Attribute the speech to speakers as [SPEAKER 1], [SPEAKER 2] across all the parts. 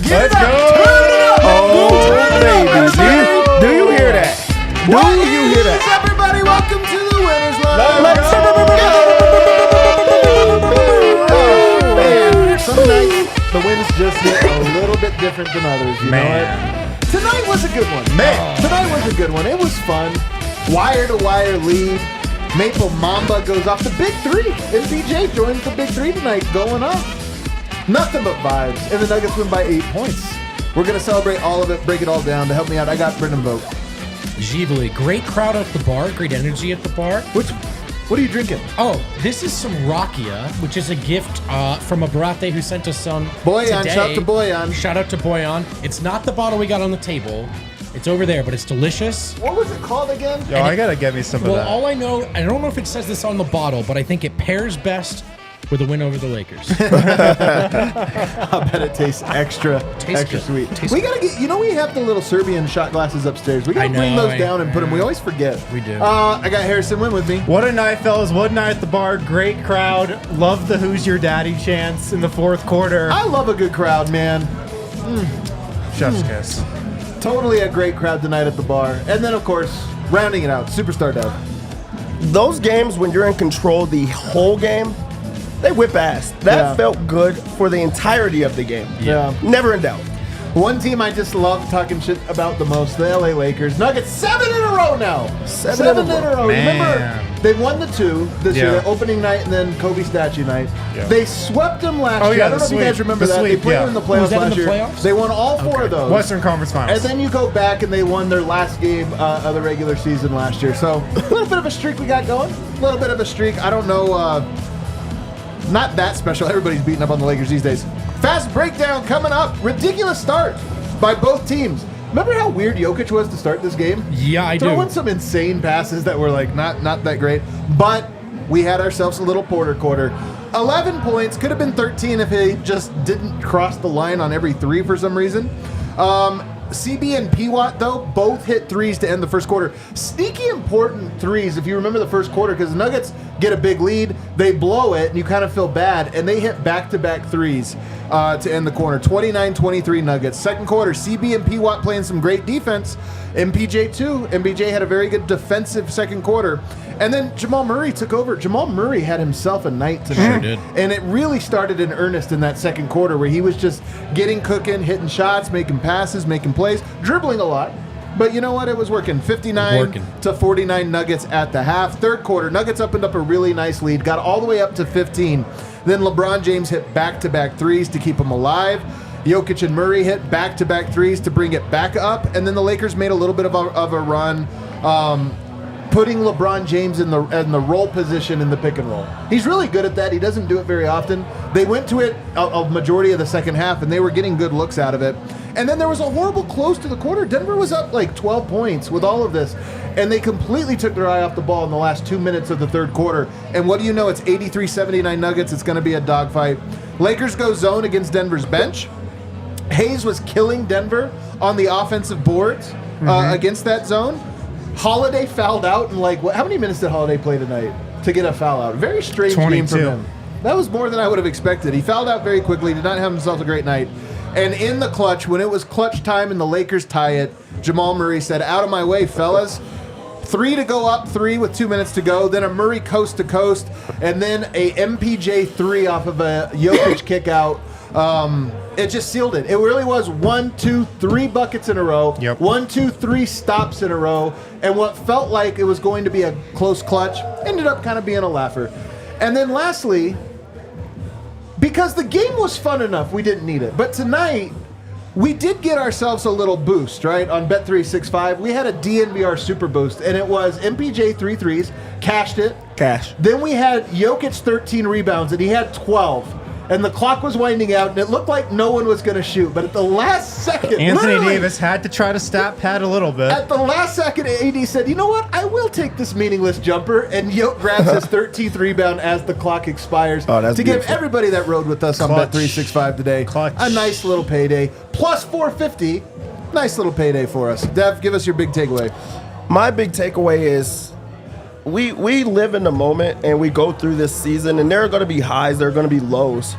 [SPEAKER 1] Let's go! Oh, baby. Do you hear that? Do you hear that?
[SPEAKER 2] Everybody, welcome to the Winners Line.
[SPEAKER 1] Let's
[SPEAKER 2] go! Man, some nights the wins just hit a little bit different than others. You know what? Tonight was a good one. Tonight was a good one. It was fun. Wire-to-wire lead. Maple Mamba goes off the big three. MPJ joins the big three tonight, going up. Nothing but vibes. And the Nuggets win by 8 points. We're going to celebrate all of it, break it all down. To help me out, I got Brendan Vogt.
[SPEAKER 3] Givali, great crowd at the bar, great energy at the bar.
[SPEAKER 2] What are you drinking?
[SPEAKER 3] Oh, this is some Rakia, which is a gift from a Barate who sent us some
[SPEAKER 2] Boyan,
[SPEAKER 3] today.
[SPEAKER 2] shout out to Boyan.
[SPEAKER 3] Shout out to Boyan. It's not the bottle we got on the table. It's over there, but it's delicious.
[SPEAKER 2] What was it called again?
[SPEAKER 1] Yo, I gotta get me some of that.
[SPEAKER 3] All I know, I don't know if it says this on the bottle, but I think it pairs best with a win over the Lakers.
[SPEAKER 2] I bet it tastes extra sweet. We gotta get, we have the little Serbian shot glasses upstairs. We gotta bring those down and put them. We always forget.
[SPEAKER 3] We do.
[SPEAKER 2] I got Harrison Wynn with me.
[SPEAKER 1] What a night, fellas. What a night at the bar. Great crowd. Love the Who's Your Daddy chants in the fourth quarter.
[SPEAKER 2] I love a good crowd, man.
[SPEAKER 1] Chef's kiss.
[SPEAKER 2] Totally a great crowd tonight at the bar. And then, of course, rounding it out, Superstar Dove.
[SPEAKER 4] Those games when you're in control the whole game, they whip ass. That felt good for the entirety of the game.
[SPEAKER 2] Yeah.
[SPEAKER 4] Never in doubt.
[SPEAKER 2] One team I just love talking shit about the most, the LA Lakers. Nuggets 7 in a row now. Seven in a row.
[SPEAKER 1] Man.
[SPEAKER 2] Remember, they won the 2 this year, the opening night and then Kobe statue night. Yeah. They swept them last year. I don't know if you guys remember that. They played them in the playoffs last year. They won all 4 of those.
[SPEAKER 1] Western Conference Finals.
[SPEAKER 2] And then you go back and they won their last game of the regular season last year. So a little bit of a streak we got going. A little bit of a streak. I don't know. Not that special. Everybody's beating up on the Lakers these days. Fast breakdown coming up. Ridiculous start by both teams. Remember how weird Jokic was to start this game?
[SPEAKER 3] Yeah, I do.
[SPEAKER 2] Throwing some insane passes that were like not that great. But we had ourselves a little Porter quarter. 11 points. Could have been 13 if he just didn't cross the line on every 3 for some reason. CB and Peyton, though, both hit threes to end the first quarter. Sneaky important threes, if you remember the first quarter, because the Nuggets get a big lead, they blow it, and you kind of feel bad, and they hit back-to-back threes to end the quarter. 29-23 Nuggets. Second quarter, CB and Peyton playing some great defense. MPJ, too. MPJ had a very good defensive second quarter. And then Jamal Murray took over. Jamal Murray had himself a night tonight.
[SPEAKER 3] Sure did.
[SPEAKER 2] And it really started in earnest in that second quarter where he was just getting cooking, hitting shots, making passes, making plays, dribbling a lot. But you know what? It was working. 59-49 Nuggets at the half. Third quarter, Nuggets opened up a really nice lead, got all the way up to 15. Then LeBron James hit back-to-back threes to keep them alive. Jokic and Murray hit back-to-back threes to bring it back up. And then the Lakers made a little bit of a run, putting LeBron James in the roll position in the pick and roll. He's really good at that. He doesn't do it very often. They went to it a majority of the second half, and they were getting good looks out of it. And then there was a horrible close to the quarter. Denver was up like 12 points with all of this, and they completely took their eye off the ball in the last 2 minutes of the third quarter. And what do you know? It's 83-79 Nuggets. It's going to be a dogfight. Lakers go zone against Denver's bench. Hayes was killing Denver on the offensive boards against that zone. Holiday fouled out in how many minutes did Holiday play tonight to get a foul out? Very strange
[SPEAKER 1] 22.
[SPEAKER 2] game from him. That was more than I would have expected. He fouled out very quickly, did not have himself a great night. And in the clutch, when it was clutch time and the Lakers tie it, Jamal Murray said, "Out of my way, fellas." 3 to go up, 3 with 2 minutes to go. Then a Murray coast to coast, and then a MPJ 3 off of a Jokic kick out. It just sealed it. It really was 1, 2, 3 buckets in a row.
[SPEAKER 1] Yep.
[SPEAKER 2] 1, 2, 3 stops in a row. And what felt like it was going to be a close clutch ended up kind of being a laugher. And then lastly, because the game was fun enough, we didn't need it. But tonight, we did get ourselves a little boost, right? On Bet365, we had a DNVR Super Boost, and it was MPJ 3 threes, cashed it.
[SPEAKER 4] Cash.
[SPEAKER 2] Then we had Jokic 13 rebounds, and he had 12. and the clock was winding out, and it looked like no one was going to shoot. But at the last second,
[SPEAKER 5] Anthony Davis had to try to stat pad a little bit.
[SPEAKER 2] At the last second, AD said, "You know what? I will take this meaningless jumper." And Yoke grabs his 13th rebound as the clock expires to give everybody that rode with us on Bet365 today a nice little payday. Plus 450. Nice little payday for us. Dev, give us your big takeaway.
[SPEAKER 4] My big takeaway is we live in the moment and we go through this season, and there are going to be highs, there are going to be lows,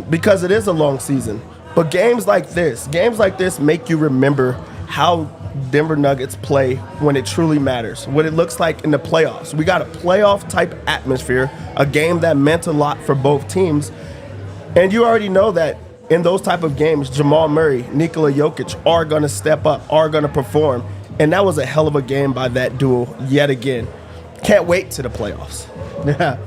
[SPEAKER 4] because it is a long season. But games like this make you remember how Denver Nuggets play when it truly matters, what it looks like in the playoffs. We got a playoff type atmosphere, a game that meant a lot for both teams, and you already know that in those type of games, Jamal Murray, Nikola Jokic are going to step up, are going to perform, and that was a hell of a game by that duo yet again. Can't wait to the playoffs.
[SPEAKER 2] Yeah.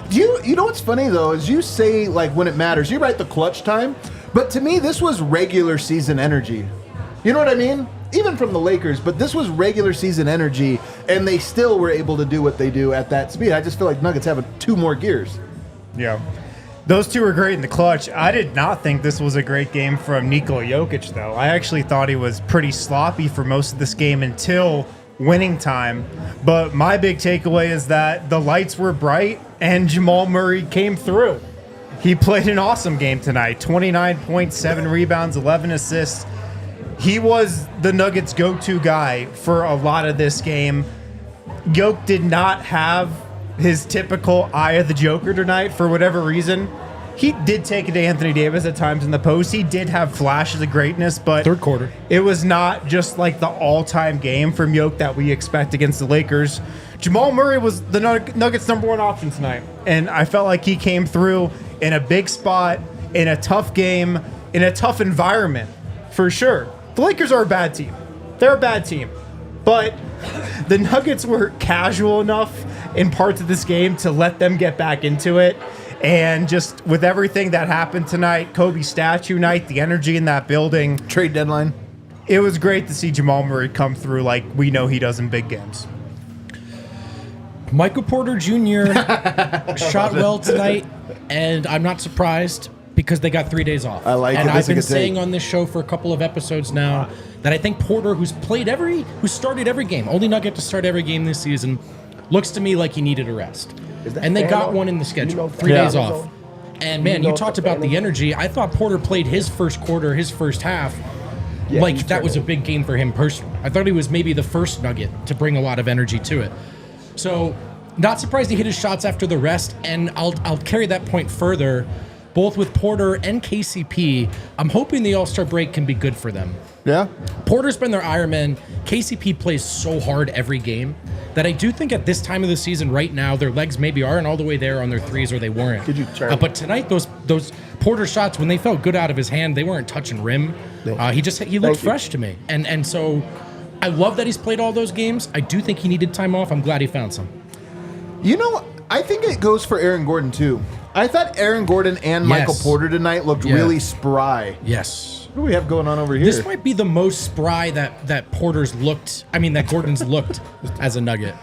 [SPEAKER 2] You know what's funny, though, is you say, like, when it matters, you write the clutch time, but to me, this was regular season energy. You know what I mean? Even from the Lakers, but this was regular season energy, and they still were able to do what they do at that speed. I just feel like Nuggets have 2 more gears.
[SPEAKER 5] Yeah. Those two were great in the clutch. I did not think this was a great game from Nikola Jokic, though. I actually thought he was pretty sloppy for most of this game until winning time. But my big takeaway is that the lights were bright and Jamal Murray came through. He played an awesome game tonight. 29.7 rebounds, 11 assists. He was the Nuggets' go-to guy for a lot of this game. Jokic did not have his typical eye of the Joker tonight for whatever reason. He did take it to Anthony Davis at times in the post. He did have flashes of greatness, but
[SPEAKER 3] third quarter,
[SPEAKER 5] it was not just like the all-time game from Jokic that we expect against the Lakers. Jamal Murray was the Nuggets' number 1 option tonight, and I felt like he came through in a big spot, in a tough game, in a tough environment, for sure. The Lakers are a bad team. They're a bad team, but the Nuggets were casual enough in parts of this game to let them get back into it. And just with everything that happened tonight, Kobe statue night, the energy in that building.
[SPEAKER 2] Trade deadline.
[SPEAKER 5] It was great to see Jamal Murray come through like we know he does in big games.
[SPEAKER 3] Michael Porter Jr. shot well tonight, and I'm not surprised because they got 3 days off.
[SPEAKER 2] I like it.
[SPEAKER 3] And I've been saying on this show for a couple of episodes now that I think Porter, who started every game, only Nugget to start every game this season, looks to me like he needed a rest. And they got one in the schedule, 3 days off. And man, you talked about the energy. I thought Porter played his first quarter, his first half, like that was a big game for him personally. I thought he was maybe the first Nugget to bring a lot of energy to it. So not surprised he hit his shots after the rest, and I'll carry that point further. Both with Porter and KCP, I'm hoping the All-Star break can be good for them.
[SPEAKER 2] Yeah.
[SPEAKER 3] Porter's been their Ironman. KCP plays so hard every game that I do think at this time of the season right now, their legs maybe aren't all the way there on their threes, or they weren't.
[SPEAKER 4] Could you turn?
[SPEAKER 3] But tonight, those Porter shots, when they felt good out of his hand, they weren't touching rim. He looked fresh to me. And so I love that he's played all those games. I do think he needed time off. I'm glad he found some.
[SPEAKER 2] You know, I think it goes for Aaron Gordon, too. I thought Aaron Gordon and Michael Porter tonight looked really spry.
[SPEAKER 3] Yes.
[SPEAKER 2] What do we have going on over here?
[SPEAKER 3] This might be the most spry that Gordon's looked as a Nugget.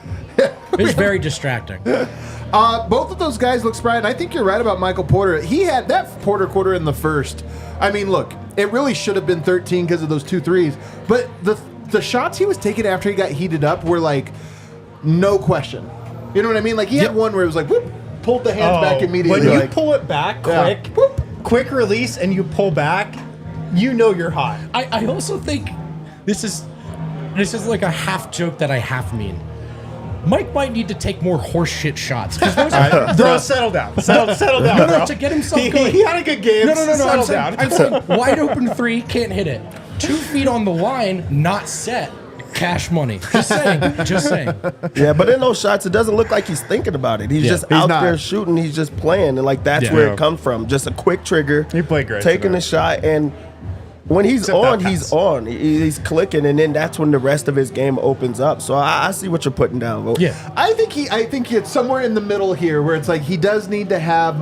[SPEAKER 3] It's very distracting.
[SPEAKER 2] Both of those guys look spry, and I think you're right about Michael Porter. He had that Porter quarter in the first. I mean, look, it really should have been 13 because of those 2 threes, but the shots he was taking after he got heated up were like, no question. You know what I mean? Like, he had one where it was like, whoop, pulled the hands back immediately.
[SPEAKER 5] When you
[SPEAKER 2] like,
[SPEAKER 5] pull it back quick, quick release, and you pull back, you know you're hot.
[SPEAKER 3] I also think this is like a half joke that I half mean. Mike might need to take more horseshit shots.
[SPEAKER 5] Bro, settle down. Settle down, bro.
[SPEAKER 3] To get himself going.
[SPEAKER 5] He had a good game.
[SPEAKER 3] No.
[SPEAKER 5] Settle down.
[SPEAKER 3] I'm saying wide open 3, can't hit it. 2 feet on the line, not set. Cash money. Just saying.
[SPEAKER 4] Yeah, but in those shots, it doesn't look like he's thinking about it. He's out there shooting. He's just playing, and like that's where it comes from. Just a quick trigger.
[SPEAKER 5] He played great.
[SPEAKER 4] Taking the shot, and when he's on, he's on. He's clicking, and then that's when the rest of his game opens up. So I see what you're putting down, Vogt.
[SPEAKER 2] Yeah, I think it's somewhere in the middle here, where it's like he does need to have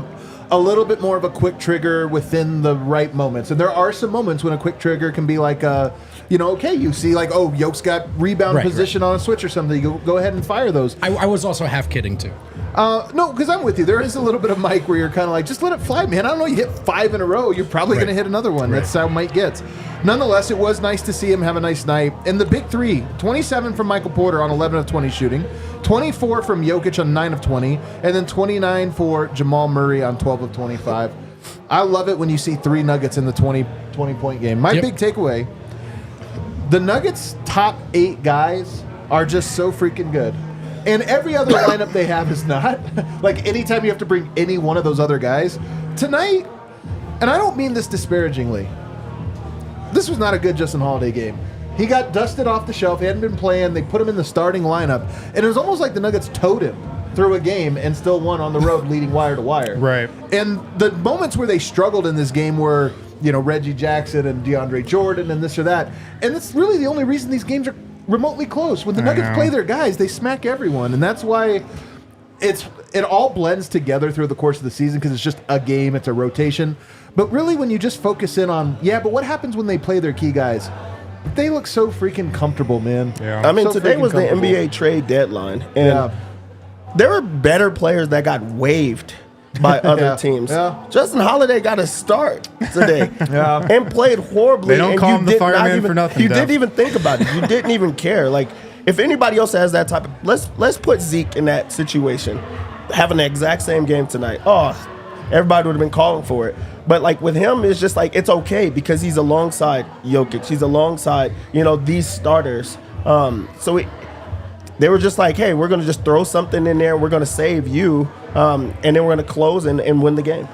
[SPEAKER 2] a little bit more of a quick trigger within the right moments. And there are some moments when a quick trigger can be like, okay, you see like, oh, Yoke's got rebound position on a switch or something. You go ahead and fire those.
[SPEAKER 3] I was also half kidding too.
[SPEAKER 2] No, because I'm with you. There is a little bit of Mike where you're kind of like, just let it fly, man. I don't know, you hit 5 in a row, you're probably going to hit another one. That's how Mike gets. Nonetheless, it was nice to see him have a nice night. And the big three, 27 from Michael Porter on 11 of 20 shooting, 24 from Jokic on 9 of 20, and then 29 for Jamal Murray on 12 of 25. I love it when you see 3 Nuggets in the 20-point game. My big takeaway, the Nuggets' top 8 guys are just so freaking good. And every other lineup they have is not. Like, anytime you have to bring any one of those other guys. Tonight, and I don't mean this disparagingly, this was not a good Justin Holiday game. He got dusted off the shelf. He hadn't been playing. They put him in the starting lineup. And it was almost like the Nuggets towed him through a game and still won on the road leading wire to wire.
[SPEAKER 5] Right.
[SPEAKER 2] And the moments where they struggled in this game were, Reggie Jackson and DeAndre Jordan and this or that. And that's really the only reason these games are remotely close. When the Nuggets play their guys, they smack everyone, and that's why it all blends together through the course of the season because it's just a game, it's a rotation. But really, when you just focus in on, but what happens when they play their key guys? They look so freaking comfortable, man.
[SPEAKER 4] Yeah. I mean, today was the NBA trade deadline, and there were better players that got waived by other teams. Yeah. Justin Holiday got a start today and played horribly.
[SPEAKER 5] They don't call him the fireman for nothing.
[SPEAKER 4] You didn't even think about it. You didn't even care. Like, if anybody else has that type of, let's put Zeke in that situation, having the exact same game tonight. Oh, everybody would have been calling for it. But like with him, it's just like it's okay because he's alongside Jokic. He's alongside these starters. They were just like, hey, we're going to just throw something in there. We're going to save you. And then we're going to close and win the game.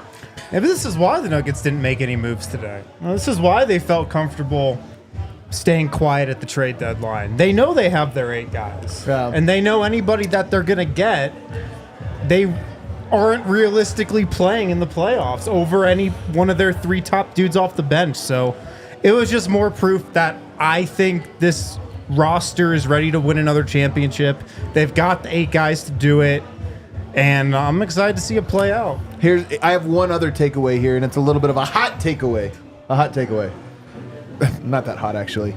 [SPEAKER 5] And this is why the Nuggets didn't make any moves today. This is why they felt comfortable staying quiet at the trade deadline. They know they have their 8 guys. Yeah. And they know anybody that they're going to get, they aren't realistically playing in the playoffs over any one of their 3 top dudes off the bench. So it was just more proof that I think this roster is ready to win another championship. They've got the 8 guys to do it, and I'm excited to see it play out.
[SPEAKER 2] I have one other takeaway here, and it's a little bit of a hot takeaway. Not that hot, actually.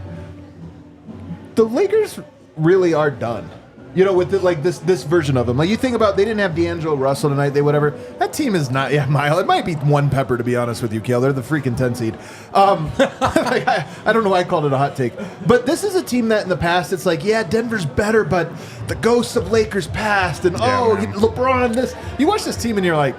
[SPEAKER 2] The Lakers really are done. With this version of them. Like, you think about, they didn't have D'Angelo Russell tonight, that team is not, Mile. It might be one pepper, to be honest with you, Kale. They're the freaking 10 seed. I don't know why I called it a hot take. But this is a team that in the past, it's like, Denver's better, but the ghosts of Lakers past, and LeBron, this. You watch this team and you're like,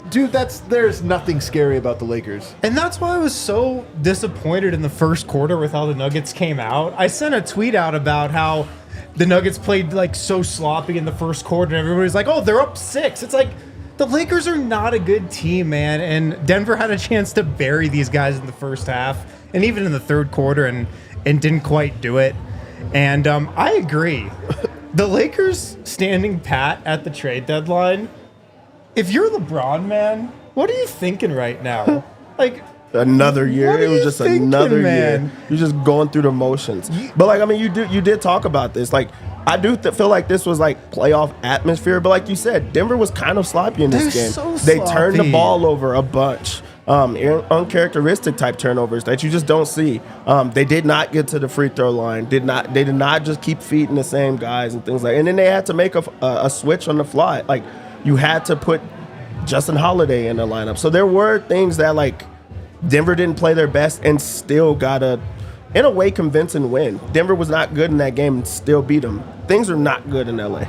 [SPEAKER 2] dude, there's nothing scary about the Lakers.
[SPEAKER 5] And that's why I was so disappointed in the first quarter with how the Nuggets came out. I sent a tweet out about how the Nuggets played like so sloppy in the first quarter, and everybody's like, oh, they're up 6. It's like, the Lakers are not a good team, man. And Denver had a chance to bury these guys in the first half and even in the third quarter and didn't quite do it. And I agree. The Lakers standing pat at the trade deadline, if you're LeBron, man, what are you thinking right now? Like,
[SPEAKER 4] another year. It was just another year. You're just going through the motions. But like, I mean, you did talk about this. Like, I do feel like this was like playoff atmosphere. But like you said, Denver was kind of sloppy in this game.
[SPEAKER 5] So
[SPEAKER 4] they turned the ball over a bunch. Uncharacteristic type turnovers that you just don't see. They did not get to the free throw line. They did not just keep feeding the same guys and things like. And then they had to make a switch on the fly. Like, you had to put Justin Holiday in the lineup. So there were things that like Denver didn't play their best and still got a, in a way, convincing win. Denver was not good in that game and still beat them. Things are not good in LA.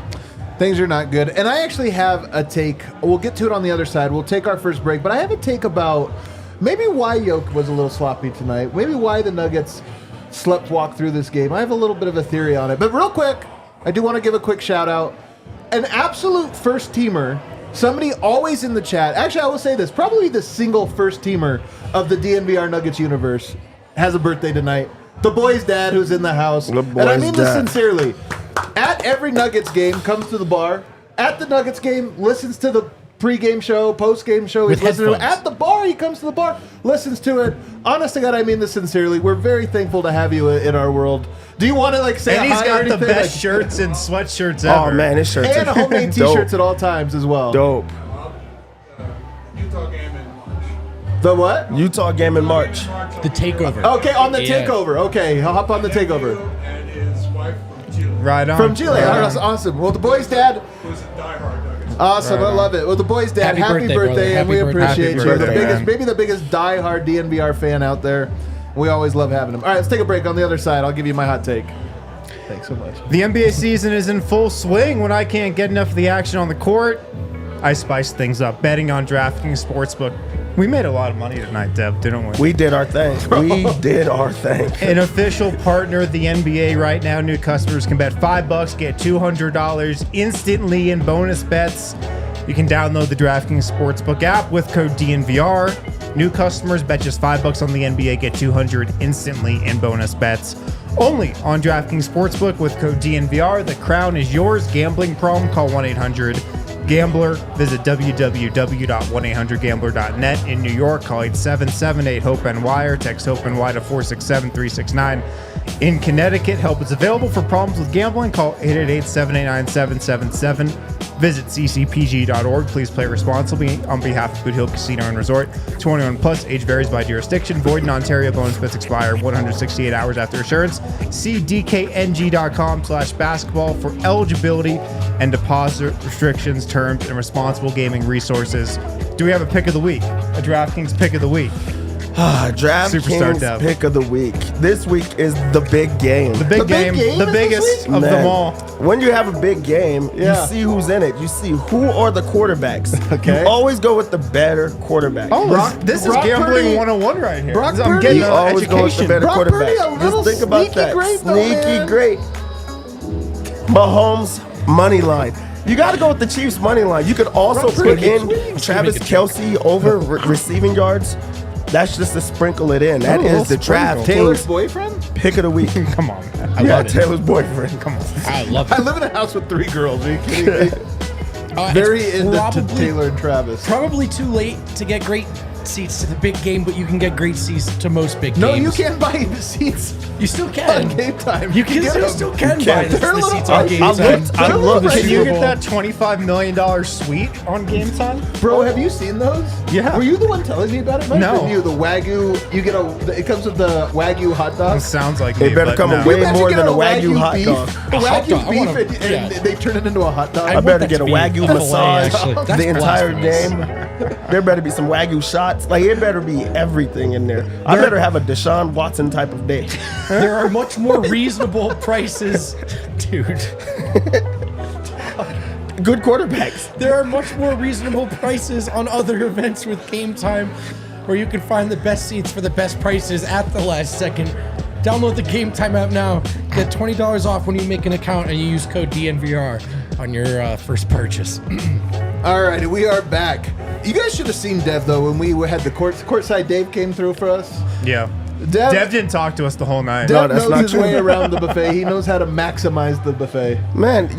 [SPEAKER 2] Things are not good. And I actually have a take. We'll get to it on the other side. We'll take our first break. But I have a take about maybe why Jokic was a little sloppy tonight. Maybe why the Nuggets slept walk through this game. I have a little bit of a theory on it. But real quick, I do want to give a quick shout out. An absolute first teamer. Somebody always in the chat. Actually, I will say this. Probably the single first teamer of the DNVR Nuggets universe has a birthday tonight. The boy's dad who's in the house. And I mean this sincerely. At every Nuggets game, comes to the bar. At the Nuggets game, listens to the pre-game show, post-game show. He's listening to it. At the bar, he comes to the bar, listens to it. Honest to God, I mean this sincerely. We're very thankful to have you in our world. Do you want to like say
[SPEAKER 5] and
[SPEAKER 2] hi?
[SPEAKER 5] And he's got
[SPEAKER 2] the
[SPEAKER 5] best shirts and sweatshirts ever.
[SPEAKER 4] Oh man, his shirts
[SPEAKER 2] and homemade t-shirts at all times as well.
[SPEAKER 4] Dope.
[SPEAKER 2] The what?
[SPEAKER 4] Utah game in March.
[SPEAKER 3] The takeover.
[SPEAKER 2] Okay, on the
[SPEAKER 3] Yeah.
[SPEAKER 2] takeover. Okay, I'll hop on the takeover.
[SPEAKER 6] And his wife from Chile.
[SPEAKER 5] Right on.
[SPEAKER 2] From Chile.
[SPEAKER 5] Right on.
[SPEAKER 2] That's awesome. Well, the boys' dad.
[SPEAKER 6] Who's a diehard Nuggets.
[SPEAKER 2] Awesome, I love it. Well, the boys' dad,
[SPEAKER 3] Happy
[SPEAKER 2] happy
[SPEAKER 3] birthday,
[SPEAKER 2] birthday,
[SPEAKER 3] brother.
[SPEAKER 2] and
[SPEAKER 3] Happy
[SPEAKER 2] we
[SPEAKER 3] birthday.
[SPEAKER 2] appreciate
[SPEAKER 5] Happy
[SPEAKER 2] you. The
[SPEAKER 5] birthday,
[SPEAKER 2] biggest,
[SPEAKER 5] man.
[SPEAKER 2] maybe the biggest diehard DNVR fan out there. We always love having him. All right, let's take a break. On the other side, I'll give you my hot take. Thanks so much.
[SPEAKER 5] The NBA season is in full swing. When I can't get enough of the action on the court, I spice things up. Betting on DraftKings Sportsbook. We made a lot of money tonight, Dev, didn't we?
[SPEAKER 4] We did our thing. We did our thing.
[SPEAKER 5] An official partner of the NBA right now. New customers can bet $5, get $200 instantly in bonus bets. You can download the DraftKings Sportsbook app with code DNVR. New customers bet just $5 on the NBA, get $200 instantly in bonus bets. Only on DraftKings Sportsbook with code DNVR. The crown is yours. Gambling problem? Call 1-800-GAMBLER. Visit www.1800gambler.net. In New York, call 877-8-HOPE-NY or text HOPE-NY to 467-369. In Connecticut, help is available for problems with gambling. Call 888-789-777. Visit ccpg.org. Please play responsibly on behalf of Boot Hill Casino and Resort. 21 plus, age varies by jurisdiction. Void in Ontario. Bonus bets expire 168 hours after assurance. See dkng.com/basketball for eligibility and deposit restrictions, terms, and responsible gaming resources. Do we have a pick of the week? A DraftKings pick of the week? Superstar
[SPEAKER 4] DraftKings
[SPEAKER 5] Dev.
[SPEAKER 4] pick of the week. This week is the big game.
[SPEAKER 5] The big game, the
[SPEAKER 2] is
[SPEAKER 5] biggest
[SPEAKER 2] this week?
[SPEAKER 5] of them
[SPEAKER 4] Man,
[SPEAKER 5] all.
[SPEAKER 4] When you have a big game,
[SPEAKER 2] Yeah.
[SPEAKER 4] you see who's in it. You see who are the quarterbacks.
[SPEAKER 2] Okay.
[SPEAKER 4] You always go with the better quarterback.
[SPEAKER 5] Oh,
[SPEAKER 2] Brock-
[SPEAKER 5] this is
[SPEAKER 2] Brock
[SPEAKER 5] gambling
[SPEAKER 2] Purdy-
[SPEAKER 5] 101 right here.
[SPEAKER 2] Brock
[SPEAKER 5] I'm
[SPEAKER 2] Purdy-
[SPEAKER 5] getting
[SPEAKER 4] You
[SPEAKER 5] an
[SPEAKER 4] always go with the
[SPEAKER 5] education.
[SPEAKER 4] better
[SPEAKER 2] Brock
[SPEAKER 4] quarterback.
[SPEAKER 2] Purdy, a little
[SPEAKER 4] Just think about
[SPEAKER 2] sneaky
[SPEAKER 4] that.
[SPEAKER 2] great though,
[SPEAKER 4] Sneaky
[SPEAKER 2] man.
[SPEAKER 4] great. Mahomes money line. You got to go with the Chiefs money line. You could also
[SPEAKER 2] Brock
[SPEAKER 4] put
[SPEAKER 2] Purdy.
[SPEAKER 4] in Travis Kelce over receiving yards. That's just to sprinkle it in. That is the
[SPEAKER 2] Taylor's
[SPEAKER 4] DraftKings
[SPEAKER 2] boyfriend?
[SPEAKER 4] pick of the week.
[SPEAKER 5] Come on, man.
[SPEAKER 3] I
[SPEAKER 4] Yeah,
[SPEAKER 3] love it.
[SPEAKER 4] Taylor's boyfriend. Come on.
[SPEAKER 3] I love
[SPEAKER 2] I
[SPEAKER 3] it.
[SPEAKER 2] live in a house with 3 girls. Are you kidding me? Very
[SPEAKER 3] It's
[SPEAKER 2] into to
[SPEAKER 3] probably-
[SPEAKER 2] Taylor and Travis.
[SPEAKER 3] Probably too late to get great seats to the big game, but you can get great seats to most big
[SPEAKER 2] No,
[SPEAKER 3] games.
[SPEAKER 2] you can't buy the seats
[SPEAKER 3] You still
[SPEAKER 2] on
[SPEAKER 3] can.
[SPEAKER 2] game time.
[SPEAKER 3] You can
[SPEAKER 2] get
[SPEAKER 3] you
[SPEAKER 2] them.
[SPEAKER 3] still can
[SPEAKER 4] You
[SPEAKER 3] buy
[SPEAKER 4] can.
[SPEAKER 3] the
[SPEAKER 2] They're a little-
[SPEAKER 3] seats on game
[SPEAKER 4] I
[SPEAKER 3] time.
[SPEAKER 4] looked. I looked.
[SPEAKER 5] Can you
[SPEAKER 2] Super
[SPEAKER 5] get
[SPEAKER 2] Bowl.
[SPEAKER 5] that $25 million suite on game time?
[SPEAKER 2] Bro, have you seen those?
[SPEAKER 5] Yeah.
[SPEAKER 2] Were you the one telling me about it? Might have
[SPEAKER 5] No.
[SPEAKER 2] been you, the Wagyu. You get it comes with the Wagyu hot
[SPEAKER 5] It
[SPEAKER 2] dog.
[SPEAKER 5] sounds like
[SPEAKER 4] It
[SPEAKER 5] me,
[SPEAKER 4] better
[SPEAKER 5] but
[SPEAKER 4] come
[SPEAKER 5] no.
[SPEAKER 4] with way
[SPEAKER 2] Imagine
[SPEAKER 4] more
[SPEAKER 2] getting
[SPEAKER 4] than a Wagyu hot
[SPEAKER 2] beef,
[SPEAKER 4] dog.
[SPEAKER 2] A
[SPEAKER 3] hot
[SPEAKER 2] Wagyu
[SPEAKER 3] dog. I
[SPEAKER 2] beef,
[SPEAKER 3] wanna-
[SPEAKER 2] and
[SPEAKER 3] yeah.
[SPEAKER 2] they turn it into a hot dog.
[SPEAKER 3] I
[SPEAKER 4] I
[SPEAKER 3] want
[SPEAKER 4] better
[SPEAKER 3] that
[SPEAKER 4] get
[SPEAKER 3] to
[SPEAKER 4] a
[SPEAKER 3] be
[SPEAKER 4] Wagyu
[SPEAKER 3] a fillet,
[SPEAKER 4] massage
[SPEAKER 3] actually. That's
[SPEAKER 4] the entire
[SPEAKER 3] blasphemous.
[SPEAKER 4] game. There better be some Wagyu shots. Like, it better be everything in there. I better have a Deshaun Watson type of day.
[SPEAKER 3] There are much more reasonable prices, dude.
[SPEAKER 4] Good quarterbacks.
[SPEAKER 3] There are much more reasonable prices on other events with Game Time, where you can find the best seats for the best prices at the last second. Download the Game Time app now. Get $20 off when you make an account and you use code DNVR on your first purchase.
[SPEAKER 2] All right, we are back. You guys should have seen Dev though when we had the courtside. Dave came through for us.
[SPEAKER 5] Yeah.
[SPEAKER 2] Dev,
[SPEAKER 5] Dev didn't talk to us the whole night.
[SPEAKER 2] Dev
[SPEAKER 4] that's
[SPEAKER 2] knows
[SPEAKER 4] not
[SPEAKER 2] his
[SPEAKER 4] true.
[SPEAKER 2] way around the buffet. He knows how to maximize the buffet.
[SPEAKER 4] Man,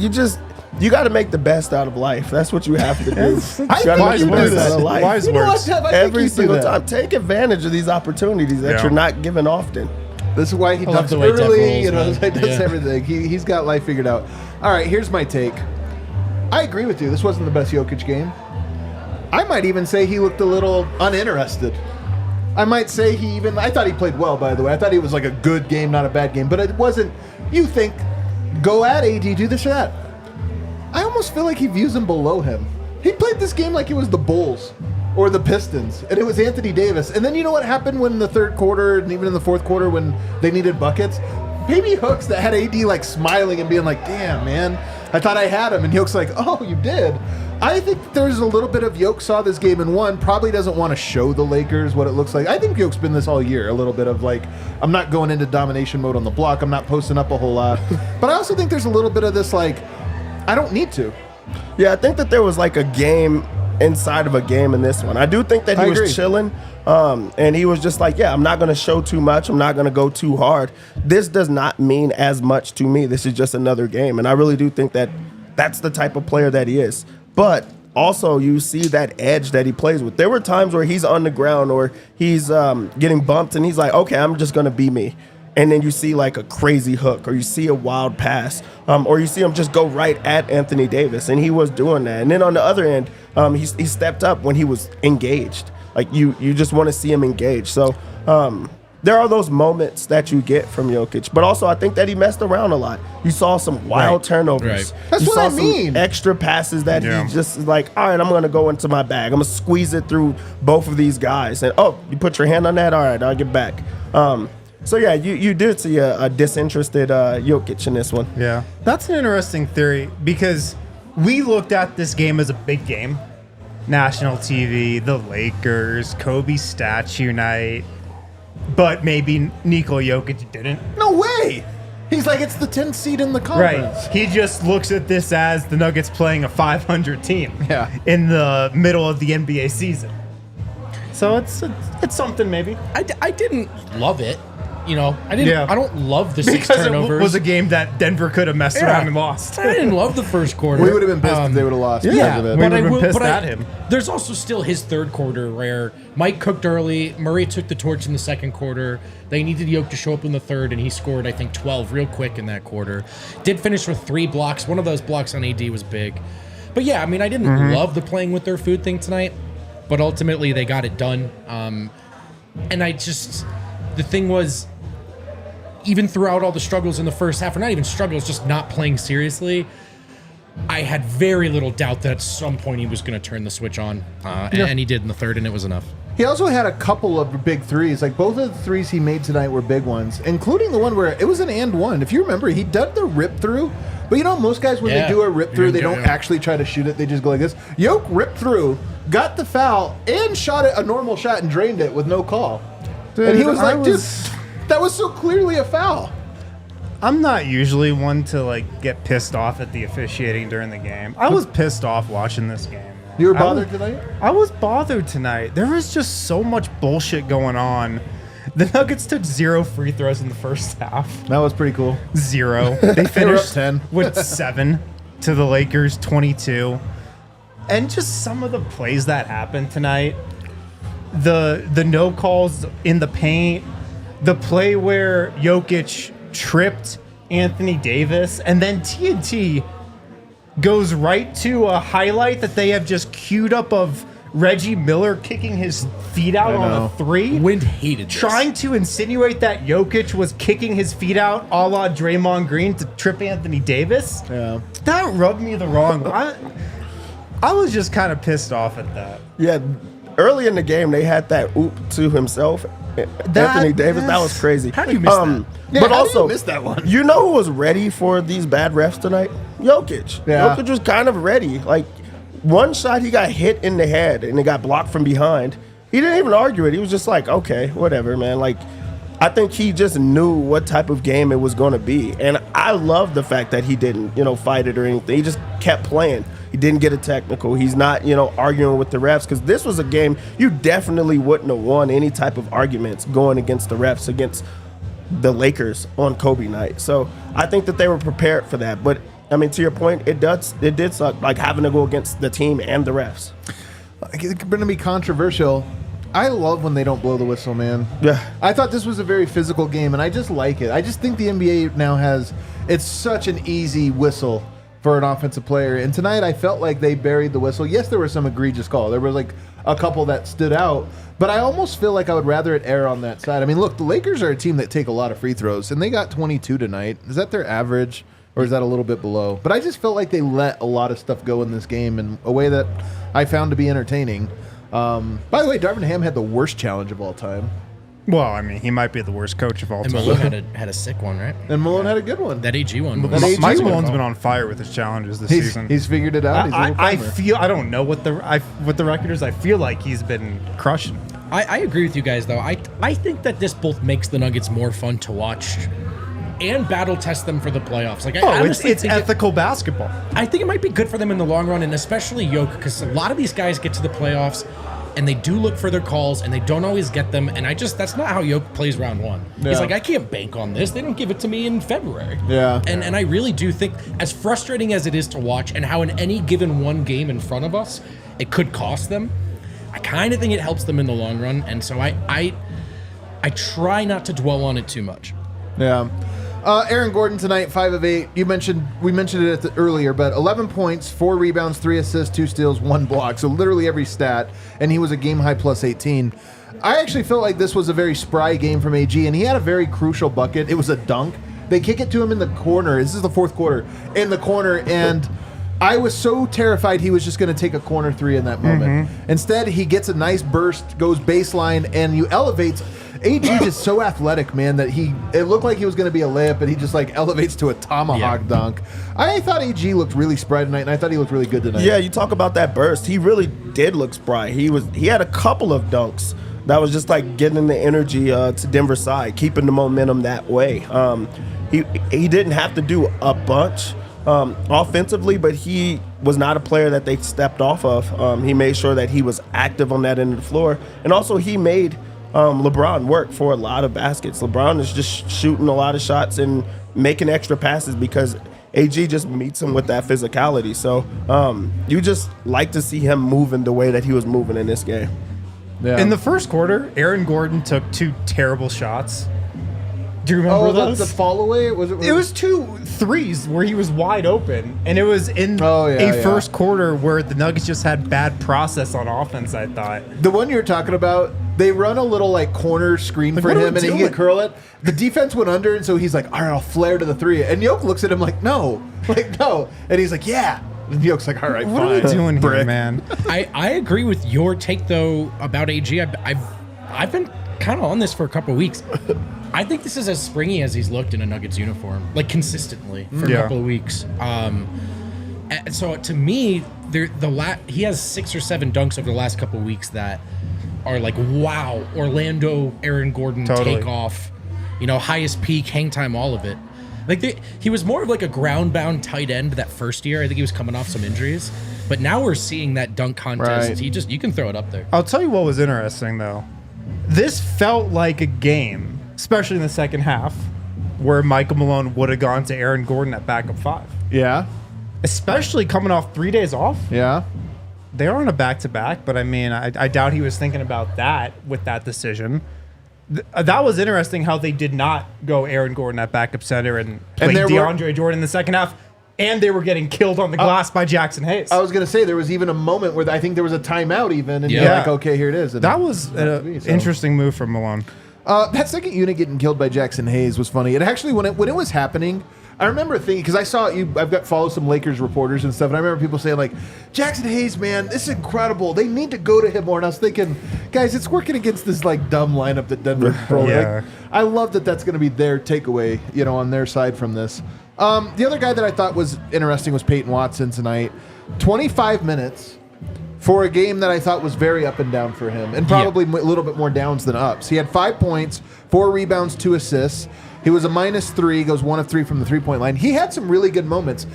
[SPEAKER 4] you got to make the best out of life. That's what you have to do.
[SPEAKER 2] I
[SPEAKER 4] You gotta
[SPEAKER 2] think
[SPEAKER 4] make
[SPEAKER 2] you
[SPEAKER 4] the
[SPEAKER 2] do
[SPEAKER 4] best
[SPEAKER 2] this.
[SPEAKER 4] out of life.
[SPEAKER 5] Wise
[SPEAKER 2] You know what,
[SPEAKER 5] words.
[SPEAKER 2] Dev? I think
[SPEAKER 4] Every
[SPEAKER 2] you do
[SPEAKER 4] single
[SPEAKER 2] that.
[SPEAKER 4] time. Take advantage of these opportunities that
[SPEAKER 5] Yeah.
[SPEAKER 4] you're not given often.
[SPEAKER 2] This is why he
[SPEAKER 3] I love
[SPEAKER 2] ducks
[SPEAKER 3] the way Dev
[SPEAKER 2] early.
[SPEAKER 3] rolls,
[SPEAKER 2] You know,
[SPEAKER 3] man.
[SPEAKER 2] he does
[SPEAKER 3] Yeah.
[SPEAKER 2] everything. He's got life figured out. All right, here's my take. I agree with you. This wasn't the best Jokic game. I might even say he looked a little uninterested. I might say I thought he played well, by the way. I thought he was like a good game, not a bad game. But it wasn't, you think, go at AD, do this or that. I almost feel like he views him below him. He played this game like it was the Bulls or the Pistons, and it was Anthony Davis. And then you know what happened when in the third quarter and even in the fourth quarter when they needed buckets? Baby Hooks that had AD like smiling and being like, damn, man, I thought I had him. And Jokic like, oh, you did. I think there's a little bit of Jokic saw this game and won, probably doesn't want to show the Lakers what it looks like. I think Jokic's been this all year, a little bit of like, I'm not going into domination mode on the block. I'm not posting up a whole lot. But I also think there's a little bit of this like, I don't need to.
[SPEAKER 4] Yeah, I think that there was like a game inside of a game in this one. I do think that he
[SPEAKER 2] I
[SPEAKER 4] was
[SPEAKER 2] agree.
[SPEAKER 4] chilling, and he was just like, yeah, I'm not going to show too much. I'm not going to go too hard. This does not mean as much to me. This is just another game, and I really do think that that's the type of player that he is. But also, you see that edge that he plays with. There were times where he's on the ground or he's getting bumped, and he's like, okay, I'm just going to be me. And then you see like a crazy hook, or you see a wild pass, or you see him just go right at Anthony Davis, and he was doing that. And then on the other end, he stepped up when he was engaged. Like you just want to see him engage. So there are those moments that you get from Jokic, but also I think that he messed around a lot. You saw some wild turnovers.
[SPEAKER 3] Right.
[SPEAKER 2] That's
[SPEAKER 4] you
[SPEAKER 2] what
[SPEAKER 4] saw
[SPEAKER 2] I mean.
[SPEAKER 4] Some extra passes that he just is like, all right, I'm going to go into my bag. I'm going to squeeze it through both of these guys. And, oh, you put your hand on that? All right, I'll get back. So, yeah, you did see a disinterested Jokic in this one.
[SPEAKER 5] Yeah. That's an interesting theory because we looked at this game as a big game. National TV, the Lakers, Kobe statue night. But maybe Nikola Jokic didn't.
[SPEAKER 2] No way. He's like, it's the 10th seed in the conference.
[SPEAKER 5] Right. He just looks at this as the Nuggets playing a 500 team in the middle of the NBA season. So it's something maybe.
[SPEAKER 3] I didn't love it. You know, I don't love the 6
[SPEAKER 5] because
[SPEAKER 3] turnovers.
[SPEAKER 5] it was a game that Denver could have messed around and lost.
[SPEAKER 3] I didn't love the first quarter.
[SPEAKER 2] We would have been pissed if they would have lost because of it.
[SPEAKER 5] We would have been pissed at him.
[SPEAKER 3] There's also still his third quarter where Mike cooked early. Murray took the torch in the second quarter. They needed Jokic to show up in the third, and he scored, I think, 12 real quick in that quarter. Did finish with 3 blocks. One of those blocks on AD was big. But yeah, I mean, I didn't love the playing with their food thing tonight, but ultimately they got it done. And the thing was, even throughout all the struggles in the first half, or not even struggles, just not playing seriously, I had very little doubt that at some point he was going to turn the switch on, and he did in the third, and it was enough.
[SPEAKER 2] He also had a couple of big threes. Like, both of the threes he made tonight were big ones, including the one where it was an and one. If you remember, he did the rip through. But you know, most guys, when they do a rip through, they don't actually try to shoot it. They just go like this. Jokic ripped through, got the foul, and shot it a normal shot and drained it with no call. Dude, and he was like, dude, that was so clearly a foul.
[SPEAKER 5] I'm not usually one to get pissed off at the officiating during the game. I was pissed off watching this game.
[SPEAKER 2] You were bothered tonight?
[SPEAKER 5] I was bothered tonight. There was just so much bullshit going on. The Nuggets took 0 free throws in the first half.
[SPEAKER 2] That was pretty cool.
[SPEAKER 5] 0. They finished
[SPEAKER 2] 10
[SPEAKER 5] with 7 to the Lakers 22. And just some of the plays that happened tonight. The no calls in the paint. The play where Jokic tripped Anthony Davis, and then TNT goes right to a highlight that they have just queued up of Reggie Miller kicking his feet out on a 3.
[SPEAKER 3] Wind hated this.
[SPEAKER 5] Trying to insinuate that Jokic was kicking his feet out a la Draymond Green to trip Anthony Davis.
[SPEAKER 2] Yeah.
[SPEAKER 5] That rubbed me the wrong way. I was just kind of pissed off at that.
[SPEAKER 4] Yeah, early in the game, they had that oop to himself. Anthony Davis, that was crazy.
[SPEAKER 3] How do you miss that?
[SPEAKER 2] Yeah,
[SPEAKER 4] but
[SPEAKER 2] how do
[SPEAKER 4] also,
[SPEAKER 2] you miss that one?
[SPEAKER 4] You know who was ready for these bad refs tonight? Jokic.
[SPEAKER 2] Yeah.
[SPEAKER 4] Jokic was kind of ready. Like, one shot, he got hit in the head, and it got blocked from behind. He didn't even argue it. He was just like, okay, whatever, man. Like, I think he just knew what type of game it was going to be. And I love the fact that he didn't, fight it or anything. He just kept playing. He didn't get a technical. He's not, arguing with the refs, because this was a game you definitely wouldn't have won any type of arguments going against the refs, against the Lakers on Kobe night. So I think that they were prepared for that. But, I mean, to your point, it did suck, like having to go against the team and the refs.
[SPEAKER 2] It's going to be controversial. I love when they don't blow the whistle, man.
[SPEAKER 4] Yeah.
[SPEAKER 2] I thought this was a very physical game, and I just like it. I just think the NBA now it's such an easy whistle for an offensive player. And tonight I felt like they buried the whistle. Yes, there were some egregious calls. There was like a couple that stood out, but I almost feel like I would rather it err on that side. I mean, look, the Lakers are a team that take a lot of free throws, and they got 22 tonight. Is that their average, or is that a little bit below? But I just felt like they let a lot of stuff go in this game in a way that I found to be entertaining. By the way, Darvin Ham had the worst challenge of all time.
[SPEAKER 5] Well, I mean, he might be the worst coach of all
[SPEAKER 3] And
[SPEAKER 5] time.
[SPEAKER 3] Malone had a sick one, right?
[SPEAKER 2] And Malone had a good one.
[SPEAKER 3] That AG one.
[SPEAKER 2] That AG
[SPEAKER 5] Mike
[SPEAKER 2] one.
[SPEAKER 5] Malone's been on fire with his challenges this season.
[SPEAKER 2] He's figured it out. He's a little
[SPEAKER 5] I
[SPEAKER 2] clever.
[SPEAKER 5] feel, I don't know what the record is. I feel like he's been crushing.
[SPEAKER 3] I agree with you guys, though. I think that this both makes the Nuggets more fun to watch and battle test them for the playoffs. Like, I honestly
[SPEAKER 5] it's
[SPEAKER 3] think
[SPEAKER 5] ethical basketball.
[SPEAKER 3] I think it might be good for them in the long run, and especially Jokic, because a lot of these guys get to the playoffs and they do look for their calls and they don't always get them. And that's not how Jokic plays round one.
[SPEAKER 2] Yeah.
[SPEAKER 3] He's like, I can't bank on this. They don't give it to me in February.
[SPEAKER 2] Yeah.
[SPEAKER 3] And I really do think, as frustrating as it is to watch, and how in any given one game in front of us, it could cost them, I kind of think it helps them in the long run. And so I try not to dwell on it too much.
[SPEAKER 2] Yeah. Aaron Gordon tonight, 5 of 8. We mentioned it earlier, but 11 points, 4 rebounds, 3 assists, 2 steals, 1 block. So literally every stat, and he was a game high plus 18. I actually felt like this was a very spry game from AG, and he had a very crucial bucket. It was a dunk. They kick it to him in the corner. This is the fourth quarter, in the corner, and I was so terrified he was just going to take a corner 3 in that moment. Instead, he gets a nice burst, goes baseline, and you elevates. AG is so athletic, man, that it looked like he was going to be a layup, and he just like elevates to a tomahawk dunk. I thought AG looked really spry tonight, and I thought he looked really good tonight.
[SPEAKER 4] Yeah, you talk about that burst. He really did look spry. He had a couple of dunks that was just like getting the energy to Denver's side, keeping the momentum that way. He didn't have to do a bunch offensively, but he was not a player that they stepped off of. He made sure that he was active on that end of the floor, and also he made LeBron work for a lot of baskets. LeBron is just shooting a lot of shots and making extra passes because AG just meets him with that physicality. So you just like to see him moving the way that he was moving in this game.
[SPEAKER 2] Yeah.
[SPEAKER 5] In the first quarter, Aaron Gordon took 2 terrible shots. Do you remember those?
[SPEAKER 2] The fall away? Was it?
[SPEAKER 5] It was 2 threes where he was wide open, and it was in first quarter where the Nuggets just had bad process on offense, I thought.
[SPEAKER 2] The one you're talking about, they run a little like corner screen for him, and he can curl it. The defense went under, and so he's like, all right, I'll flare to the 3. And Yoke looks at him like, no. And he's like, yeah. And Yoke's like, all right,
[SPEAKER 5] what
[SPEAKER 2] fine.
[SPEAKER 5] are we doing here, man?
[SPEAKER 3] I agree with your take, though, about AG. I've been kind of on this for a couple of weeks. I think this is as springy as he's looked in a Nuggets uniform, like consistently for a couple of weeks. So to me, he has 6 or 7 dunks over the last couple of weeks that are like, wow, Orlando, Aaron Gordon, take off, highest peak, hang time, all of it. Like he was more of like a ground-bound tight end that first year. I think he was coming off some injuries, but now we're seeing that dunk contest.
[SPEAKER 2] Right.
[SPEAKER 3] You can throw it up there.
[SPEAKER 5] I'll tell you what was interesting though. This felt like a game, especially in the second half, where Michael Malone would have gone to Aaron Gordon at backup 5.
[SPEAKER 2] Yeah.
[SPEAKER 5] Especially coming off 3 days off.
[SPEAKER 2] Yeah.
[SPEAKER 5] They are on a back-to-back, but I mean, I doubt he was thinking about that with that decision. That was interesting how they did not go Aaron Gordon at backup center and play DeAndre Jordan in the second half, and they were getting killed on the glass by Jackson Hayes.
[SPEAKER 2] I was going to say, there was even a moment where I think there was a timeout even, and you're like, okay, here it is. And
[SPEAKER 5] that was an interesting move from Malone.
[SPEAKER 2] That second unit getting killed by Jackson Hayes was funny. It actually, when it was happening, I remember thinking, because I saw I've followed some Lakers reporters and stuff, and I remember people saying like, Jackson Hayes, man, this is incredible. They need to go to him more. And I was thinking, guys, it's working against this like dumb lineup that Denver throws. Like, I love that that's going to be their takeaway, on their side from this. The other guy that I thought was interesting was Peyton Watson tonight. 25 minutes for a game that I thought was very up and down for him, and probably a little bit more downs than ups. He had 5 points, 4 rebounds, 2 assists. He was a -3, goes 1 of 3 from the 3-point line. He had some really good moments.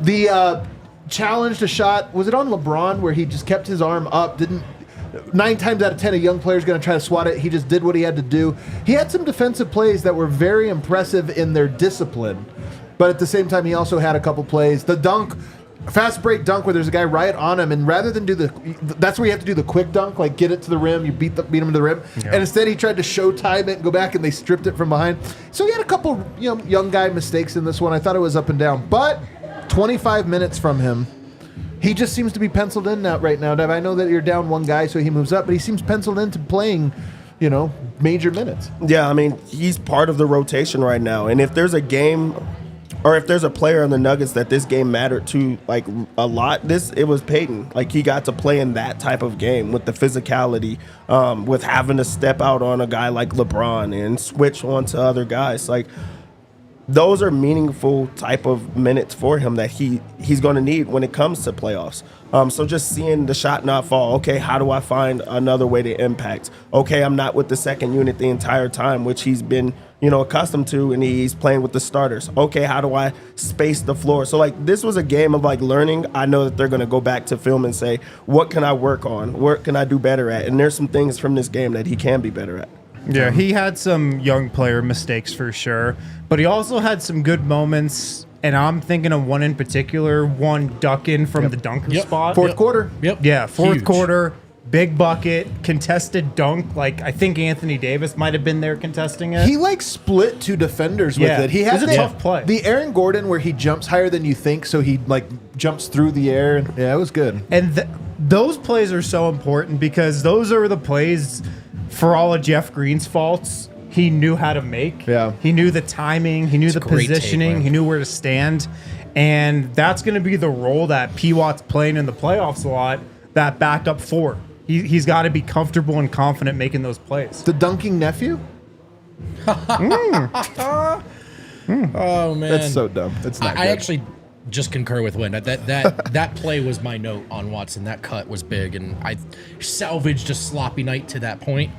[SPEAKER 2] The challenged a shot, was it on LeBron, where he just kept his arm up, 9 times out of 10 a young player is going to try to swat it. He just did what he had to do. He had some defensive plays that were very impressive in their discipline, but at the same time he also had a couple plays. The dunk, fast break dunk where there's a guy right on him, and rather than that's where you have to do the quick dunk, like get it to the rim, you beat him to the rim, and instead he tried to show time it and go back, and they stripped it from behind. So he had a couple young guy mistakes in this one. I thought it was up and down, but 25 minutes from him, he just seems to be penciled in right now. Dev, I know that you're down one guy, so he moves up, but he seems penciled into playing major minutes.
[SPEAKER 4] Yeah, I mean, he's part of the rotation right now, and if there's a game, or if there's a player in the Nuggets that this game mattered to like a lot, it was Peyton. Like, he got to play in that type of game with the physicality, with having to step out on a guy like LeBron and switch on to other guys. Like, those are meaningful type of minutes for him that he's going to need when it comes to playoffs. So just seeing the shot not fall, okay, how do I find another way to impact? Okay, I'm not with the second unit the entire time, which he's been, accustomed to, and he's playing with the starters. Okay, how do I space the floor? So, like, this was a game of, like, learning. I know that they're going to go back to film and say, what can I work on? What can I do better at? And there's some things from this game that he can be better at.
[SPEAKER 5] Yeah, he had some young player mistakes for sure, but he also had some good moments, and I'm thinking of one in particular, one duck in from the dunker spot.
[SPEAKER 2] Fourth quarter.
[SPEAKER 5] Yeah, fourth quarter. big bucket, contested dunk. Like, I think Anthony Davis might have been there contesting it.
[SPEAKER 2] He like split two defenders with it. He
[SPEAKER 5] it was
[SPEAKER 2] had
[SPEAKER 5] a tough play.
[SPEAKER 2] The Aaron Gordon where he jumps higher than you think, so he like jumps through the air. Yeah, it was good.
[SPEAKER 5] And those plays are so important because those are the plays, for all of Jeff Green's faults, he knew how to make.
[SPEAKER 2] Yeah.
[SPEAKER 5] He knew the timing. He knew the
[SPEAKER 3] great
[SPEAKER 5] positioning.
[SPEAKER 3] take,
[SPEAKER 5] he knew where to stand. And that's going to be the role that P. Watt's playing in the playoffs a lot, that backup four. He's got to be comfortable and confident making those plays.
[SPEAKER 2] The dunking nephew?
[SPEAKER 3] Oh, man.
[SPEAKER 2] That's so dumb. It's not
[SPEAKER 3] I
[SPEAKER 2] good.
[SPEAKER 3] actually just concur with Wynn. That play was my note on Watson. That cut was big, and I salvaged a sloppy night to that point.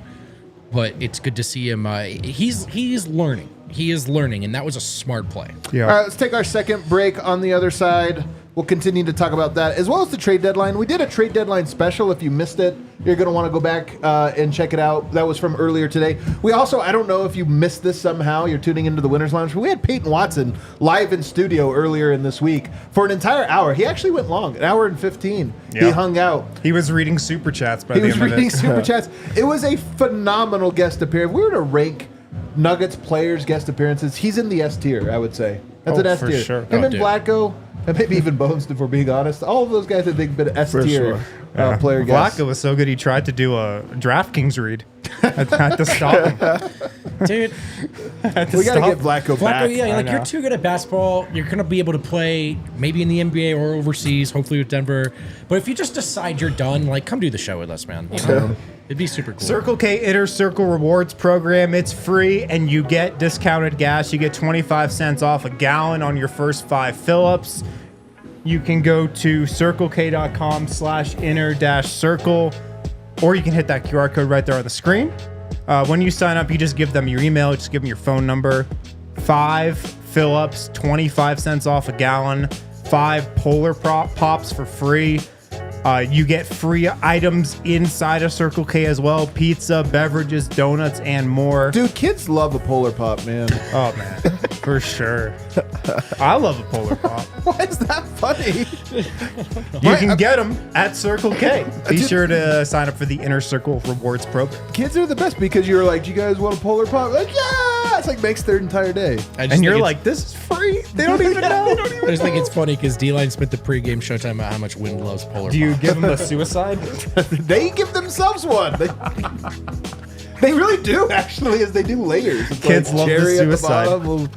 [SPEAKER 3] But it's good to see him. He's learning. He is learning, and that was a smart play.
[SPEAKER 5] Yeah.
[SPEAKER 2] All right, let's take our second break on the other side. We'll continue to talk about that, as well as the trade deadline. We did a trade deadline special. If you missed it, you're going to want to go back and check it out. That was from earlier today. We also, I don't know if you missed this somehow, you're tuning into the Winners Lounge, but we had Peyton Watson live in studio earlier in this week for an entire hour. He actually went long, an hour and 15.
[SPEAKER 5] Yeah.
[SPEAKER 2] He hung out.
[SPEAKER 5] He was reading Superchats by
[SPEAKER 2] He
[SPEAKER 5] the
[SPEAKER 2] was
[SPEAKER 5] end of
[SPEAKER 2] reading
[SPEAKER 5] it.
[SPEAKER 2] Super Chats. It was a phenomenal guest appearance. If we were to rank Nuggets players' guest appearances, he's in the S tier, I would say. That's
[SPEAKER 5] Oh,
[SPEAKER 2] an S
[SPEAKER 5] for
[SPEAKER 2] tier.
[SPEAKER 5] sure.
[SPEAKER 2] Him and
[SPEAKER 3] dude.
[SPEAKER 2] Blacko, and maybe even Bones, if we're being honest. All of those guys, I think, have been S tier player guests.
[SPEAKER 5] Vlaco was so good he tried to do a DraftKings read. Had to stop him.
[SPEAKER 3] Dude,
[SPEAKER 2] We got to get Blacko back.
[SPEAKER 3] Flacco, yeah, like
[SPEAKER 5] know.
[SPEAKER 3] you're too good at basketball. You're going to be able to play maybe in the NBA or overseas, hopefully with Denver. But if you just decide you're done, like, come do the show with us, man. You know? It'd be super cool.
[SPEAKER 5] Circle K Inner Circle Rewards Program. It's free, and you get discounted gas. You get 25 cents off a gallon on your first 5 fill-ups. You can go to circlek.com/inner-circle, or you can hit that QR code right there on the screen. When you sign up, you just give them your email, just give them your phone number. 5 fill-ups, 25 cents off a gallon. 5 Polar Pops for free. You get free items inside of Circle K as well. Pizza, beverages, donuts, and more.
[SPEAKER 2] Dude, kids love a Polar Pop, man.
[SPEAKER 5] Oh, man. For sure. I love a Polar Pop.
[SPEAKER 2] Why is that funny?
[SPEAKER 5] You can get them at Circle K. Be sure to sign up for the Inner Circle Rewards Program.
[SPEAKER 2] Kids are the best because you're like, do you guys want a Polar Pop? Like, yeah! It's like makes their entire day.
[SPEAKER 5] And you're like, this is free? They don't even know.
[SPEAKER 3] I just think it's funny because D-Line spent the pregame showtime about how much Wynn loves Polar
[SPEAKER 5] Do you
[SPEAKER 3] Pop.
[SPEAKER 5] give them a suicide?
[SPEAKER 2] They give themselves one. They really do, actually, as they do layers. It's
[SPEAKER 5] Kids love the
[SPEAKER 2] cherry at
[SPEAKER 5] suicide.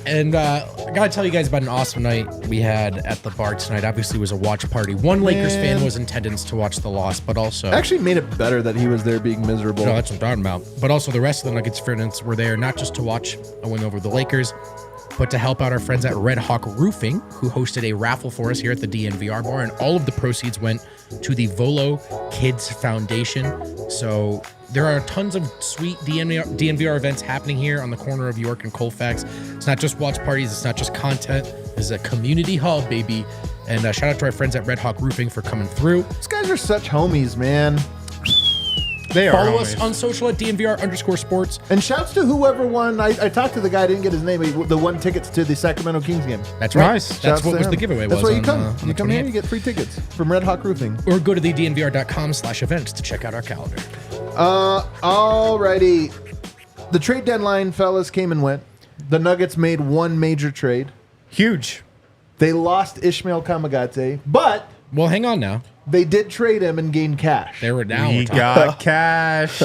[SPEAKER 3] And I gotta tell you guys about an awesome night we had at the bar tonight. Obviously, it was a watch party. One Lakers fan was in attendance to watch the loss, but also
[SPEAKER 2] Actually made it better that he was there being miserable.
[SPEAKER 3] no, that's what I'm talking about. But also the rest of the Nuggets fans were there not just to watch a win over the Lakers, but to help out our friends at Red Hawk Roofing, who hosted a raffle for us here at the DNVR Bar, and all of the proceeds went to the Volo Kids Foundation. So there are tons of sweet DNVR events happening here on the corner of York and Colfax. It's not just watch parties. It's not just content. It's a community hub, baby. And shout out to our friends at Red Hawk Roofing for coming through.
[SPEAKER 2] These guys are such homies, man.
[SPEAKER 5] They are
[SPEAKER 3] Follow
[SPEAKER 5] homies.
[SPEAKER 3] us on social at DNVR_sports.
[SPEAKER 2] And shouts to whoever won. I talked to the guy, I didn't get his name. The won tickets to the Sacramento Kings game.
[SPEAKER 3] That's right.
[SPEAKER 5] Nice.
[SPEAKER 3] That's
[SPEAKER 2] Shouts
[SPEAKER 3] what
[SPEAKER 2] to
[SPEAKER 3] was
[SPEAKER 2] him.
[SPEAKER 3] the giveaway
[SPEAKER 2] That's
[SPEAKER 3] was.
[SPEAKER 2] why you come.
[SPEAKER 3] on
[SPEAKER 2] You
[SPEAKER 3] the
[SPEAKER 2] come here,
[SPEAKER 3] 28th.
[SPEAKER 2] you get free tickets from Red Hawk Roofing.
[SPEAKER 3] Or go to the DNVR.com/events to check out our calendar.
[SPEAKER 2] Alrighty. The trade deadline, fellas, came and went. The Nuggets made one major trade.
[SPEAKER 5] Huge.
[SPEAKER 2] They lost Ishmael Kamagate, but
[SPEAKER 3] Well, hang on now.
[SPEAKER 2] they did trade him and gain cash.
[SPEAKER 3] They were down.
[SPEAKER 5] We got cash.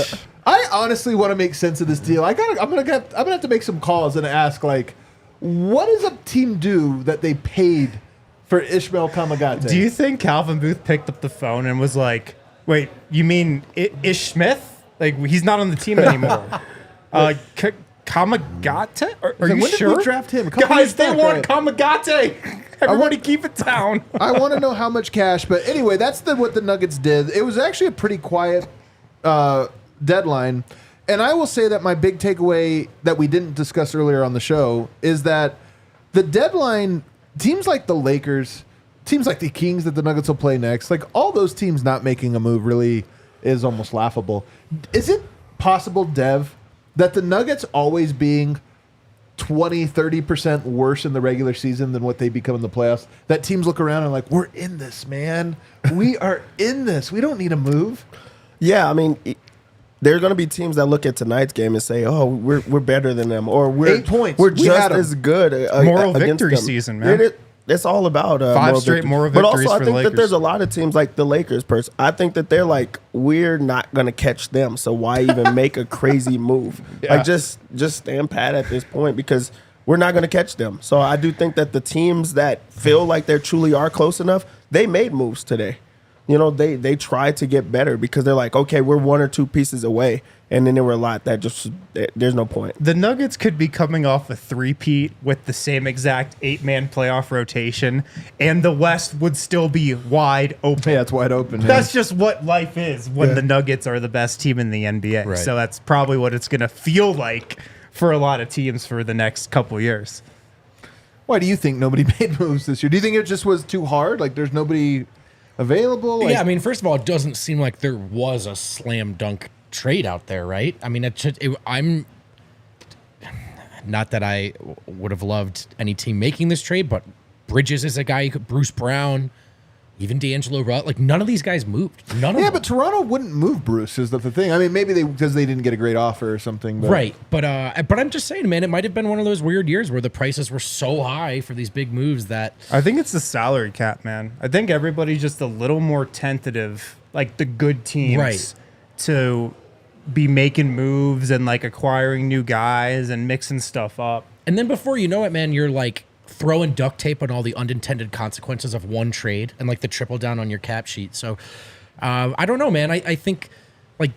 [SPEAKER 2] I honestly want to make sense of this deal. I'm gonna have to make some calls and ask, like, what does a team do that they paid for Ishmael Kamagate?
[SPEAKER 5] Do you think Calvin Booth picked up the phone and was like, wait, you mean Ish Smith? Like, he's not on the team anymore. Kamagate? Are you
[SPEAKER 2] when
[SPEAKER 5] sure?
[SPEAKER 2] did we draft him? A couple
[SPEAKER 5] Guys,
[SPEAKER 2] years
[SPEAKER 5] they
[SPEAKER 2] back,
[SPEAKER 5] want
[SPEAKER 2] right?
[SPEAKER 5] Kamagate. Everybody keep it down.
[SPEAKER 2] I want to know how much cash, but anyway, that's what the Nuggets did. It was actually a pretty quiet deadline, and I will say that my big takeaway that we didn't discuss earlier on the show is that the deadline, teams like the Lakers, teams like the Kings that the Nuggets will play next, like all those teams not making a move really is almost laughable. Is it possible, Dev, that the Nuggets always being 20-30% worse in the regular season than what they become in the playoffs, that teams look around and like, we're in this, man. We are in this. We don't need a move.
[SPEAKER 4] Yeah, I mean, there are going to be teams that look at tonight's game and say, "Oh, we're better than them," or "We're
[SPEAKER 2] 8 points.
[SPEAKER 4] We're
[SPEAKER 2] We
[SPEAKER 4] just
[SPEAKER 2] had 'em.
[SPEAKER 4] as good."
[SPEAKER 5] Moral
[SPEAKER 4] against
[SPEAKER 5] victory
[SPEAKER 4] them.
[SPEAKER 5] season, man.
[SPEAKER 4] It's all about
[SPEAKER 5] 5 straight moral
[SPEAKER 4] But
[SPEAKER 5] victories
[SPEAKER 4] also, I
[SPEAKER 5] for
[SPEAKER 4] think
[SPEAKER 5] the
[SPEAKER 4] that there's
[SPEAKER 5] Lakers.
[SPEAKER 4] a lot of teams like the Lakers. I think that they're like, we're not going to catch them, so why even make a crazy move?
[SPEAKER 2] Yeah.
[SPEAKER 4] Like, just stand pat at this point because we're not going to catch them. So I do think that the teams that feel like they truly are close enough, they made moves today. You know, they tried to get better because they're like, okay, we're 1 or 2 pieces away. And then there were a lot that just, there's no point.
[SPEAKER 5] The Nuggets could be coming off a three-peat with the same exact 8-man playoff rotation, and the West would still be wide open.
[SPEAKER 2] Yeah, it's wide open.
[SPEAKER 5] That's just what life is when the Nuggets are the best team in the NBA.
[SPEAKER 3] Right.
[SPEAKER 5] So that's probably what it's going to feel like for a lot of teams for the next couple years.
[SPEAKER 2] Why do you think nobody made moves this year? Do you think it just was too hard? Like, there's nobody available? Like,
[SPEAKER 3] Yeah, I mean, first of all, it doesn't seem like there was a slam dunk trade out there, right? I mean, I'm not that I would have loved any team making this trade, but Bridges is a guy you could, Bruce Brown, even D'Angelo Russell, like none of these guys moved. None of
[SPEAKER 2] yeah,
[SPEAKER 3] them.
[SPEAKER 2] but Toronto wouldn't move Bruce is the thing. I mean, maybe because they didn't get a great offer or something. But.
[SPEAKER 3] Right, but I'm just saying, man, it might have been one of those weird years where the prices were so high for these big moves that
[SPEAKER 5] I think it's the salary cap, man. I think everybody's just a little more tentative, like the good teams,
[SPEAKER 3] Right.
[SPEAKER 5] to be making moves and like acquiring new guys and mixing stuff up.
[SPEAKER 3] And then before you know it, man, you're like throwing duct tape on all the unintended consequences of one trade and like the triple down on your cap sheet. So I don't know, man. I think like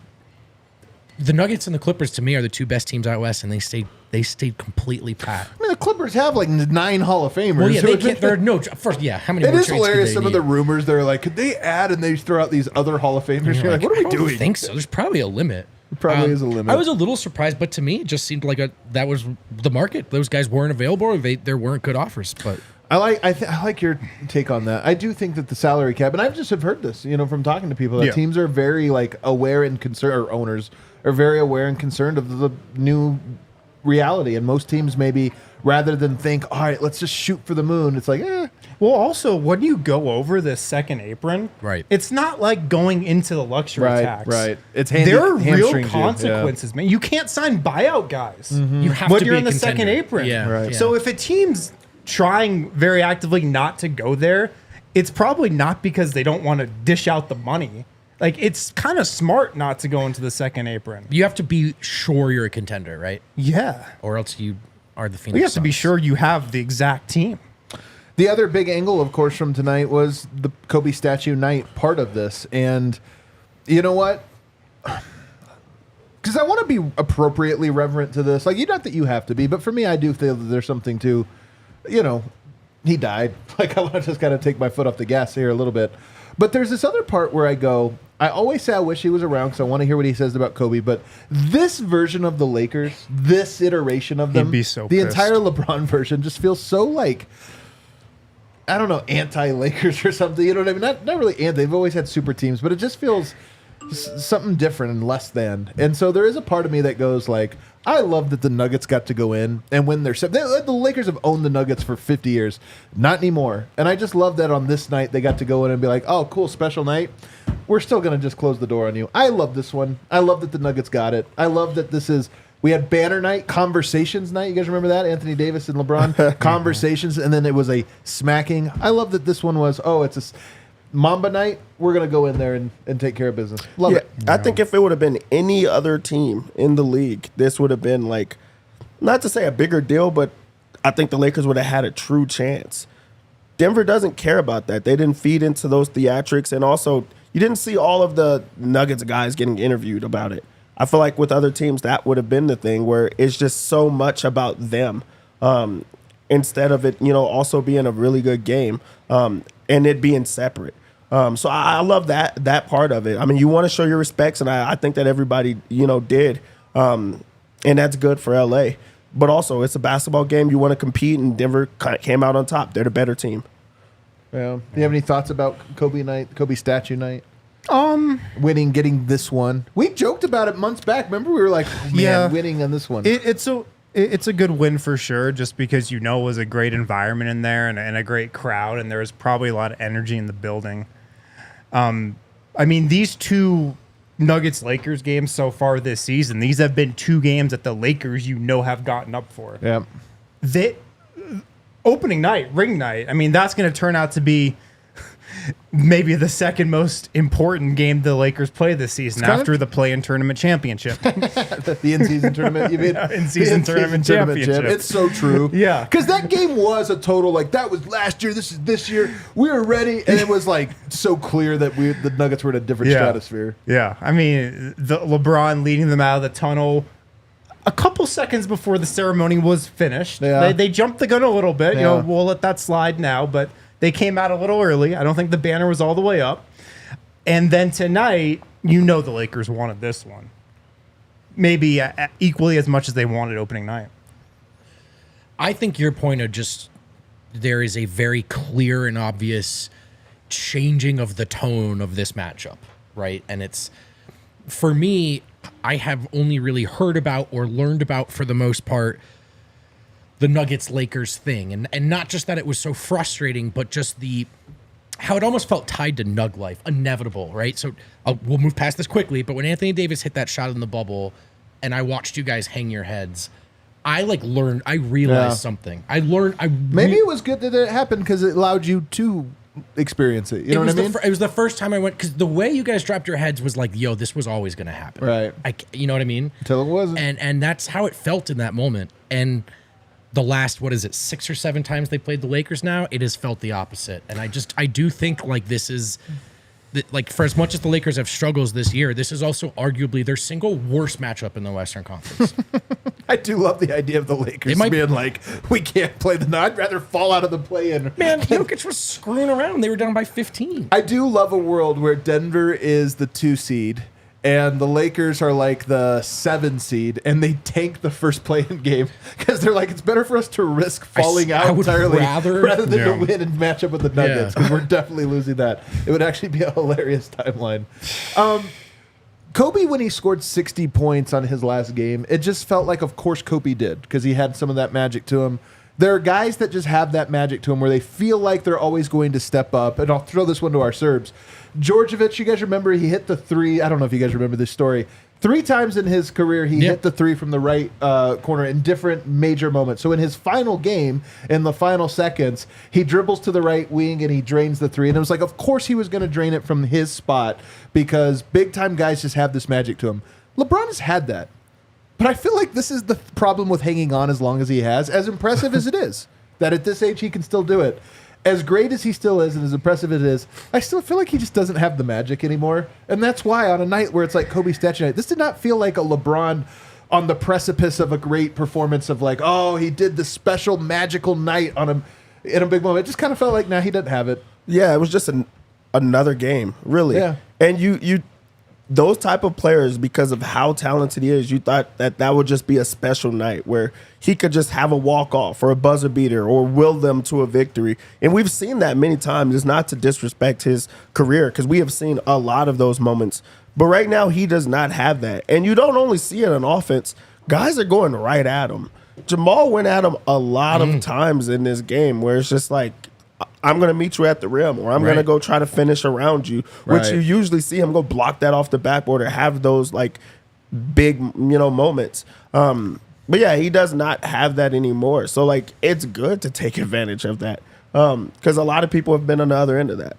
[SPEAKER 3] the Nuggets and the Clippers to me are the 2 best teams out west, and they stayed completely pat.
[SPEAKER 2] I mean, the Clippers have like 9 Hall of Famers.
[SPEAKER 3] Well, yeah, they
[SPEAKER 2] So
[SPEAKER 3] can't. There are no first. Yeah, how many?
[SPEAKER 2] it
[SPEAKER 3] more
[SPEAKER 2] is
[SPEAKER 3] trades do
[SPEAKER 2] hilarious.
[SPEAKER 3] they
[SPEAKER 2] Some of
[SPEAKER 3] need?
[SPEAKER 2] the rumors they're like, could they add? And they throw out these other Hall of Famers. You're like, what are we
[SPEAKER 3] I don't
[SPEAKER 2] doing?
[SPEAKER 3] think so. There's probably a limit.
[SPEAKER 2] Probably is a limit.
[SPEAKER 3] I was a little surprised, but to me, it just seemed like that was the market. Those guys weren't available, or there weren't good offers. But
[SPEAKER 2] I like your take on that. I do think that the salary cap, and I just have heard this, from talking to people, that
[SPEAKER 5] Yeah.
[SPEAKER 2] teams are very like aware and concerned, or owners are very aware and concerned of the new reality. And most teams maybe rather than think, all right, let's just shoot for the moon. It's like,
[SPEAKER 5] Well, also, when you go over the second apron,
[SPEAKER 3] Right.
[SPEAKER 5] it's not like going into the luxury tax.
[SPEAKER 2] right. It's
[SPEAKER 5] There are real
[SPEAKER 2] hamstrings you, yeah.
[SPEAKER 5] consequences, man. You can't sign buyout guys
[SPEAKER 3] you have
[SPEAKER 5] when
[SPEAKER 3] to
[SPEAKER 5] you're
[SPEAKER 3] be
[SPEAKER 5] in
[SPEAKER 3] a
[SPEAKER 5] the second
[SPEAKER 3] contender.
[SPEAKER 5] apron.
[SPEAKER 3] Yeah,
[SPEAKER 2] Right.
[SPEAKER 3] yeah.
[SPEAKER 5] So if a team's trying very actively not to go there, it's probably not because they don't want to dish out the money. Like, it's kind of smart not to go into the second apron.
[SPEAKER 3] you have to be sure you're a contender, right?
[SPEAKER 5] Yeah.
[SPEAKER 3] Or else you are the Phoenix.
[SPEAKER 5] You have to be
[SPEAKER 3] Suns.
[SPEAKER 5] sure you have the exact team.
[SPEAKER 2] The other big angle, of course, from tonight was the Kobe statue night part of this. And you know what? Because I want to be appropriately reverent to this. Like, not that you have to be, but for me, I do feel that there's something to, he died. Like, I want to just kind of take my foot off the gas here a little bit. But there's this other part where I always say I wish he was around because I want to hear what he says about Kobe. But this version of the Lakers, this iteration of them,
[SPEAKER 5] be so
[SPEAKER 2] the
[SPEAKER 5] pissed.
[SPEAKER 2] entire LeBron version just feels so like, I don't know, anti-Lakers or something. You know what I mean? Not really anti. They've always had super teams, but it just feels something different and less than. And so there is a part of me that goes like, I love that the Nuggets got to go in and win their set. The Lakers have owned the Nuggets for 50 years. Not anymore. And I just love that on this night they got to go in and be like, oh, cool, special night. We're still going to just close the door on you. I love this one. I love that the Nuggets got it. I love that this is... We had banner night, conversations night. You guys remember that? Anthony Davis and LeBron. Conversations. And then it was a smacking. I love that this one was, it's a Mamba night. We're going to go in there and take care of business. Love it.
[SPEAKER 4] I think if it would have been any other team in the league, this would have been like, not to say a bigger deal, but I think the Lakers would have had a true chance. Denver doesn't care about that. They didn't feed into those theatrics. And also, you didn't see all of the Nuggets guys getting interviewed about it. I feel like with other teams, that would have been the thing where it's just so much about them instead of it, also being a really good game and it being separate. So I love that part of it. I mean, you want to show your respects, and I think that everybody, did. And that's good for LA. But also, it's a basketball game. You want to compete, and Denver came out on top. They're the better team.
[SPEAKER 2] Yeah. Do you have any thoughts about Kobe night, Kobe statue night? Winning, getting this one. We joked about it months back. Remember, we were like, winning on this one.
[SPEAKER 5] It's a good win for sure, just because it was a great environment in there and a great crowd, and there was probably a lot of energy in the building. I mean, these two Nuggets-Lakers games so far this season, these have been 2 games that the Lakers have gotten up for.
[SPEAKER 2] Yeah.
[SPEAKER 5] Opening night, ring night, I mean, that's going to turn out to be maybe the second most important game the Lakers play this season after the play-in tournament championship.
[SPEAKER 2] The in-season tournament, you mean?
[SPEAKER 5] In-season tournament championship.
[SPEAKER 2] It's so true.
[SPEAKER 5] Yeah.
[SPEAKER 2] Because that game was a total, like, that was last year, this is this year. We were ready, and it was, like, so clear that the Nuggets were in a different stratosphere.
[SPEAKER 5] Yeah. I mean, the LeBron leading them out of the tunnel a couple seconds before the ceremony was finished.
[SPEAKER 2] Yeah.
[SPEAKER 5] They jumped the gun a little bit.
[SPEAKER 2] Yeah.
[SPEAKER 5] We'll let that slide now, but they came out a little early. I don't think the banner was all the way up. And then tonight, the Lakers wanted this one. Maybe equally as much as they wanted opening night.
[SPEAKER 3] I think your point of just there is a very clear and obvious changing of the tone of this matchup, right? And it's, for me, I have only really heard about or learned about, for the most part, the Nuggets-Lakers thing. And not just that it was so frustrating, but just how it almost felt tied to Nug life, inevitable, right? So we'll move past this quickly, but when Anthony Davis hit that shot in the bubble and I watched you guys hang your heads, I realized something.
[SPEAKER 2] Maybe it was good that it happened because it allowed you to experience it. You know what I mean?
[SPEAKER 3] It was the first time I went, because the way you guys dropped your heads was like, yo, this was always going to happen.
[SPEAKER 2] Right.
[SPEAKER 3] You know what I mean?
[SPEAKER 2] Until it wasn't.
[SPEAKER 3] And that's how it felt in that moment. And the last, 6 or 7 times they played the Lakers now, it has felt the opposite. And I do think like this is, like, for as much as the Lakers have struggles this year, this is also arguably their single worst matchup in the Western Conference.
[SPEAKER 2] I do love the idea of the Lakers being like, we can't play I'd rather fall out of the play-in.
[SPEAKER 3] Man, Jokic was screwing around. They were down by 15.
[SPEAKER 2] I do love a world where Denver is the 2 seed and the Lakers are like the 7 seed, and they tank the first play-in game because they're like, it's better for us to risk falling out entirely rather than to win and match up with the Nuggets, because we're definitely losing that. It would actually be a hilarious timeline. Kobe, when he scored 60 points on his last game, it just felt like, of course, Kobe did, because he had some of that magic to him. There are guys that just have that magic to them where they feel like they're always going to step up. And I'll throw this one to our Serbs. Djordjevic, you guys remember he hit the 3. I don't know if you guys remember this story. 3 times in his career, he hit the 3 from the right corner in different major moments. So in his final game, in the final seconds, he dribbles to the right wing and he drains the 3. And it was like, of course he was going to drain it from his spot, because big-time guys just have this magic to him. LeBron has had that. But I feel like this is the problem with hanging on as long as he has, as impressive as it is, that at this age he can still do it. As great as he still is and as impressive as it is, I still feel like he just doesn't have the magic anymore. And that's why on a night where it's like Kobe statue night, this did not feel like a LeBron on the precipice of a great performance of like, oh, he did this special magical night in a big moment. It just kind of felt like, nah, he doesn't have it.
[SPEAKER 4] Yeah, it was just another game, really.
[SPEAKER 2] Yeah.
[SPEAKER 4] And you those type of players, because of how talented he is, you thought that would just be a special night where he could just have a walk-off or a buzzer beater or will them to a victory. And we've seen that many times. It's not to disrespect his career, because we have seen a lot of those moments. But right now, he does not have that. And you don't only see it on offense. Guys are going right at him. Jamal went at him a lot of times in this game where it's just like, I'm going to meet you at the rim, or I'm going to go try to finish around you, which you usually see him go block that off the backboard or have those like big, moments. But yeah, he does not have that anymore. So like, it's good to take advantage of that, because a lot of people have been on the other end of that.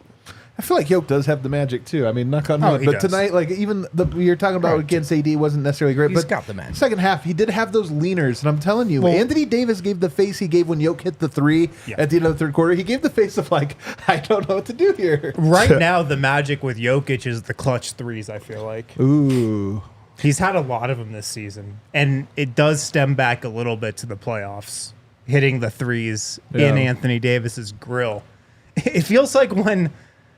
[SPEAKER 2] I feel like Jokic does have the magic too. I mean, knock on wood. But tonight, like even you're talking about against AD wasn't necessarily great.
[SPEAKER 3] He's
[SPEAKER 2] but
[SPEAKER 3] got the magic.
[SPEAKER 2] Second half, he did have those leaners, and I'm telling you, Anthony Davis gave the face he gave when Jokic hit the 3 at the end of the third quarter. He gave the face of like, I don't know what to do here.
[SPEAKER 5] Right now, the magic with Jokic is the clutch 3s, I feel like.
[SPEAKER 2] Ooh.
[SPEAKER 5] He's had a lot of them this season, and it does stem back a little bit to the playoffs, hitting the 3s in Anthony Davis's grill. It feels like when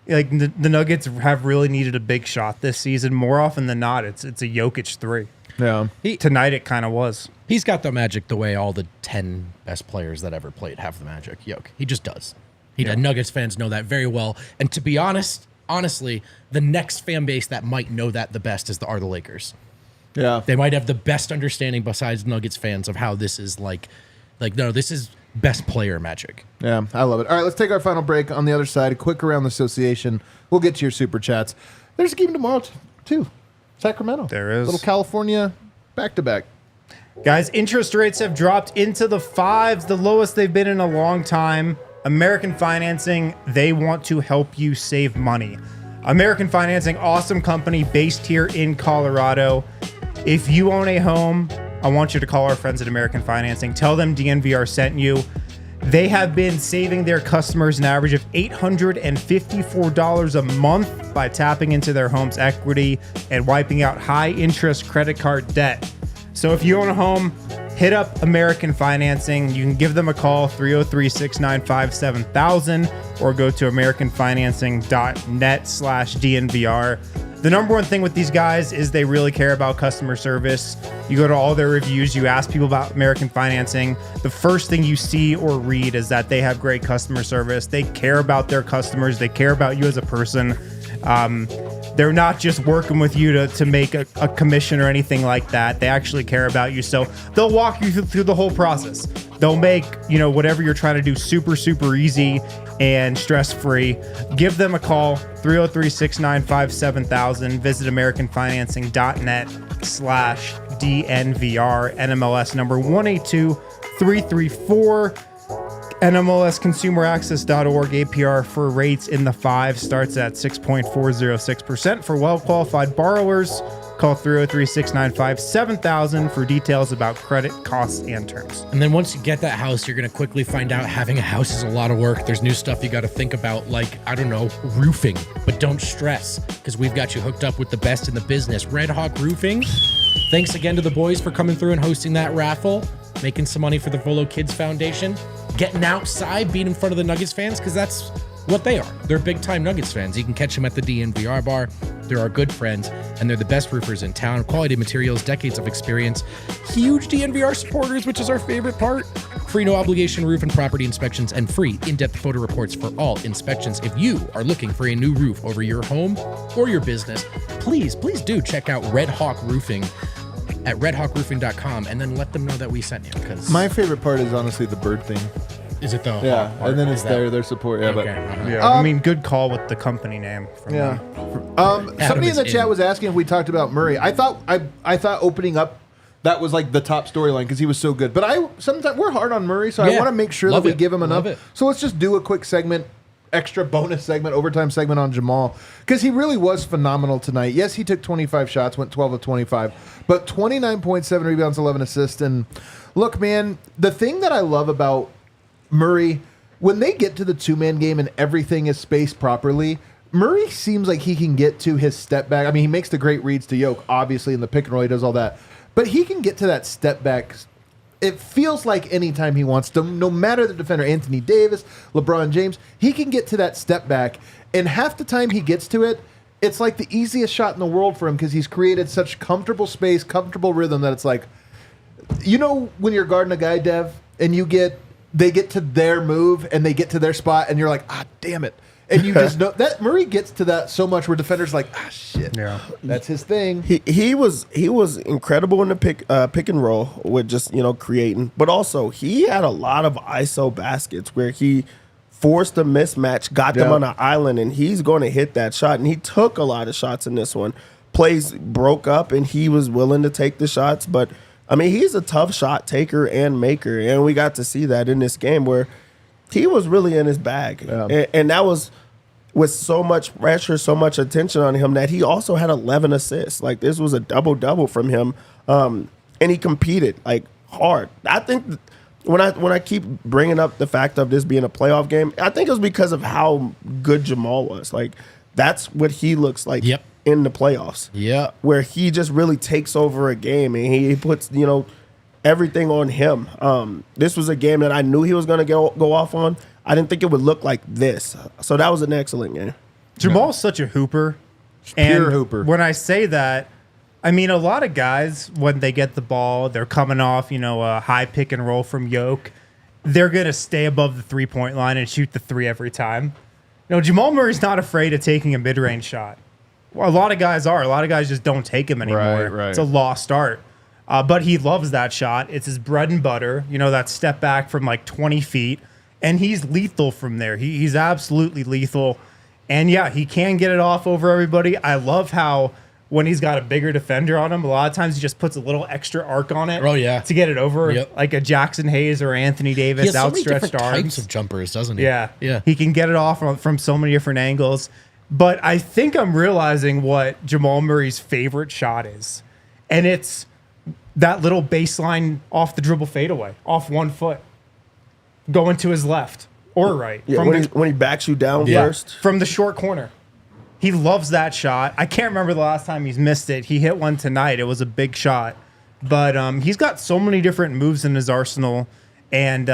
[SPEAKER 5] the Nuggets have really needed a big shot this season, more often than not, it's a Jokic 3.
[SPEAKER 2] Yeah.
[SPEAKER 5] Tonight it kind of was.
[SPEAKER 3] He's got the magic the way all the 10 best players that ever played have the magic. He just does. Nuggets fans know that very well. And to be honestly, the next fan base that might know that the best are the Lakers.
[SPEAKER 2] Yeah.
[SPEAKER 3] They might have the best understanding besides Nuggets fans of how this is like no, this is best player magic.
[SPEAKER 2] Yeah, I love it. All right, let's take our final break. On the other side, a quick around the association. We'll get to your super chats. There's a game tomorrow, too. Sacramento.
[SPEAKER 5] There is.
[SPEAKER 2] Little California back-to-back.
[SPEAKER 5] Guys, interest rates have dropped into the 5s, the lowest they've been in a long time. American Financing, they want to help you save money. American Financing, awesome company based here in Colorado. If you own a home, I want you to call our friends at American Financing. Tell them DNVR sent you. They have been saving their customers an average of $854 a month by tapping into their home's equity and wiping out high-interest credit card debt. So if you own a home, hit up American Financing. You can give them a call, 303-695-7000, or go to americanfinancing.net/DNVR. The number one thing with these guys is they really care about customer service. You go to all their reviews, you ask people about American Financing. The first thing you see or read is that they have great customer service. They care about their customers. They care about you as a person. They're not just working with you to make a commission or anything like that. They actually care about you. So they'll walk you through the whole process. They'll make, whatever you're trying to do super, super easy and stress-free. Give them a call, 303-695-7000. Visit americanfinancing.net/DNVR. NMLS number 182334. NMLSconsumeraccess.org. APR for rates in the 5 starts at 6.406%. For well-qualified borrowers, call 303-695-7000 for details about credit, costs, and terms.
[SPEAKER 3] And then once you get that house, you're going to quickly find out having a house is a lot of work. There's new stuff you got to think about, like, roofing. But don't stress, because we've got you hooked up with the best in the business. Red Hawk Roofing. Thanks again to the boys for coming through and hosting that raffle, making some money for the Volo Kids Foundation, getting outside, being in front of the Nuggets fans, because that's what they are. They're big-time Nuggets fans. You can catch them at the DNVR Bar. They're our good friends, and they're the best roofers in town. Quality materials, decades of experience. Huge DNVR supporters, which is our favorite part. Free no-obligation roof and property inspections, and free in-depth photo reports for all inspections. If you are looking for a new roof over your home or your business, please do check out Red Hawk Roofing at redhawkroofing.com, and then let them know that we sent you. Because
[SPEAKER 2] My favorite part is honestly the bird thing.
[SPEAKER 3] is it though?
[SPEAKER 2] Yeah,
[SPEAKER 3] Hawk
[SPEAKER 2] and then
[SPEAKER 3] Park?
[SPEAKER 2] it's
[SPEAKER 3] Is that-
[SPEAKER 2] their support. Yeah,
[SPEAKER 3] Okay.
[SPEAKER 5] Yeah, good call with the company name. From
[SPEAKER 2] Yeah.
[SPEAKER 5] them.
[SPEAKER 2] Somebody in
[SPEAKER 3] is
[SPEAKER 2] the chat
[SPEAKER 3] in.
[SPEAKER 2] was asking if we talked about Murray. I thought opening up that was like the top storyline because he was so good. But sometimes we're hard on Murray, so I
[SPEAKER 3] Yeah.
[SPEAKER 2] want to make sure
[SPEAKER 3] Love
[SPEAKER 2] that we
[SPEAKER 3] it.
[SPEAKER 2] give him enough.
[SPEAKER 3] Love it.
[SPEAKER 2] So let's just do a quick segment, extra bonus segment, overtime segment on Jamal because he really was phenomenal tonight. Yes, he took 25 shots, went 12 of 25, but 29.7 rebounds, 11 assists. And look, man, the thing that I love about Murray, when they get to the two-man game and everything is spaced properly, Murray seems like he can get to his step back. I mean, he makes the great reads to Jokic, obviously, in the pick and roll. He does all that. But he can get to that step back. It feels like anytime he wants to, no matter the defender, Anthony Davis, LeBron James, he can get to that step back. And half the time he gets to it, it's like the easiest shot in the world for him because he's created such comfortable space, comfortable rhythm that it's like, when you're guarding a guy, Dev, and they get to their move and they get to their spot and you're like, damn it. And you just know that Murray gets to that so much where defenders like, shit.
[SPEAKER 5] Yeah.
[SPEAKER 2] That's his thing.
[SPEAKER 4] He was incredible in the pick and roll with just creating, but also he had a lot of ISO baskets where he forced a mismatch, got them on an island, and he's going to hit that shot. And he took a lot of shots in this one. Plays broke up, and he was willing to take the shots. But I mean, he's a tough shot taker and maker, and we got to see that in this game where he was really in his bag, and that was with so much pressure, so much attention on him that he also had 11 assists. Like this was a double from him, and he competed like hard. I think when I keep bringing up the fact of this being a playoff game, I think it was because of how good Jamal was. Like that's what he looks like in the playoffs.
[SPEAKER 3] Yeah,
[SPEAKER 4] where he just really takes over a game and he puts everything on him. This was a game that I knew he was going to go off on. I didn't think it would look like this. So that was an excellent game.
[SPEAKER 5] Jamal's such a hooper.
[SPEAKER 2] Pure hooper.
[SPEAKER 5] When I say that, I mean, a lot of guys, when they get the ball, they're coming off, a high pick and roll from Jokic. They're going to stay above the three-point line and shoot the three every time. Jamal Murray's not afraid of taking a mid-range shot. Well, a lot of guys are. A lot of guys just don't take him anymore.
[SPEAKER 2] Right.
[SPEAKER 5] It's a lost art. But he loves that shot. It's his bread and butter, that step back from like 20 feet. And he's lethal from there. He's absolutely lethal. And yeah, he can get it off over everybody. I love how when he's got a bigger defender on him, a lot of times he just puts a little extra arc on it.
[SPEAKER 3] Oh, yeah.
[SPEAKER 5] To get it over,
[SPEAKER 3] Yep.
[SPEAKER 5] like a Jackson Hayes or Anthony Davis,
[SPEAKER 3] He has so many
[SPEAKER 5] outstretched
[SPEAKER 3] different
[SPEAKER 5] arms.
[SPEAKER 3] types of jumpers, doesn't he?
[SPEAKER 5] Yeah.
[SPEAKER 3] Yeah.
[SPEAKER 5] He can get it off from so many different angles. But I think I'm realizing what Jamal Murray's favorite shot is. And it's that little baseline off the dribble fadeaway, off 1 foot, going to his left or right.
[SPEAKER 4] Yeah, when he backs you down first.
[SPEAKER 5] From the short corner. He loves that shot. I can't remember the last time he's missed it. He hit one tonight. It was a big shot. But he's got so many different moves in his arsenal. And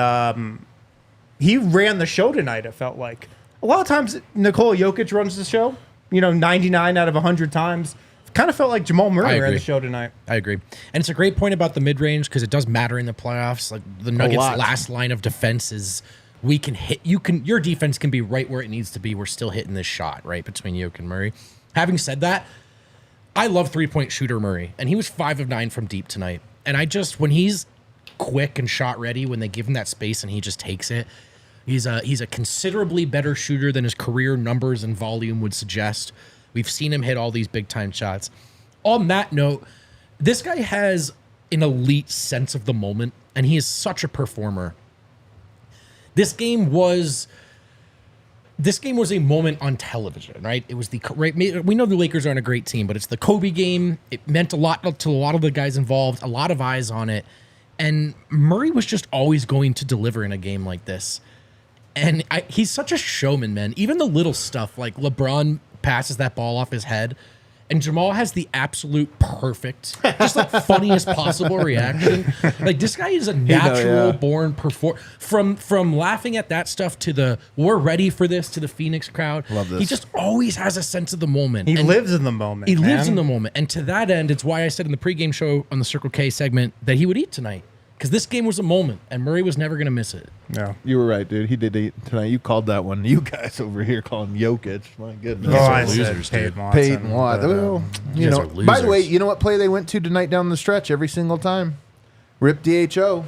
[SPEAKER 5] he ran the show tonight, it felt like. A lot of times, Nikola Jokic runs the show. 99 out of 100 times. Kind of felt like Jamal Murray ran the show tonight.
[SPEAKER 3] I agree. And it's a great point about the mid-range because it does matter in the playoffs. Like the Nuggets' last line of defense is we can hit. Your defense can be right where it needs to be. We're still hitting this shot, right, between Jokic and Murray. Having said that, I love three-point shooter Murray, and he was 5 of 9 from deep tonight. And when he's quick and shot ready, when they give him that space and he just takes it, he's a considerably better shooter than his career numbers and volume would suggest. We've seen him hit all these big-time shots. On that note, this guy has an elite sense of the moment, and he is such a performer. This game was a moment on television, right? It was we know the Lakers aren't a great team, but it's the Kobe game. It meant a lot to a lot of the guys involved, a lot of eyes on it. And Murray was just always going to deliver in a game like this. And he's such a showman, man. Even the little stuff, like LeBron passes that ball off his head, and Jamal has the absolute perfect, just like funniest possible reaction. Like this guy is a natural born performer. From laughing at that stuff to we're ready for this to the Phoenix crowd.
[SPEAKER 2] Love this.
[SPEAKER 3] He just always has a sense of the moment.
[SPEAKER 5] He lives in the moment.
[SPEAKER 3] He lives in the moment. And to that end, it's why I said in the pregame show on the Circle K segment that he would eat tonight. Because this game was a moment, and Murray was never going to miss it.
[SPEAKER 5] Yeah.
[SPEAKER 2] You were right, dude. He did eat tonight. You called that one. You guys over here calling Jokic. My goodness.
[SPEAKER 5] I
[SPEAKER 3] losers,
[SPEAKER 5] said
[SPEAKER 3] dude.
[SPEAKER 2] Peyton Watson. Well,
[SPEAKER 3] You guys are losers.
[SPEAKER 2] by the way, you know what play they went to tonight down the stretch every single time? Rip DHO.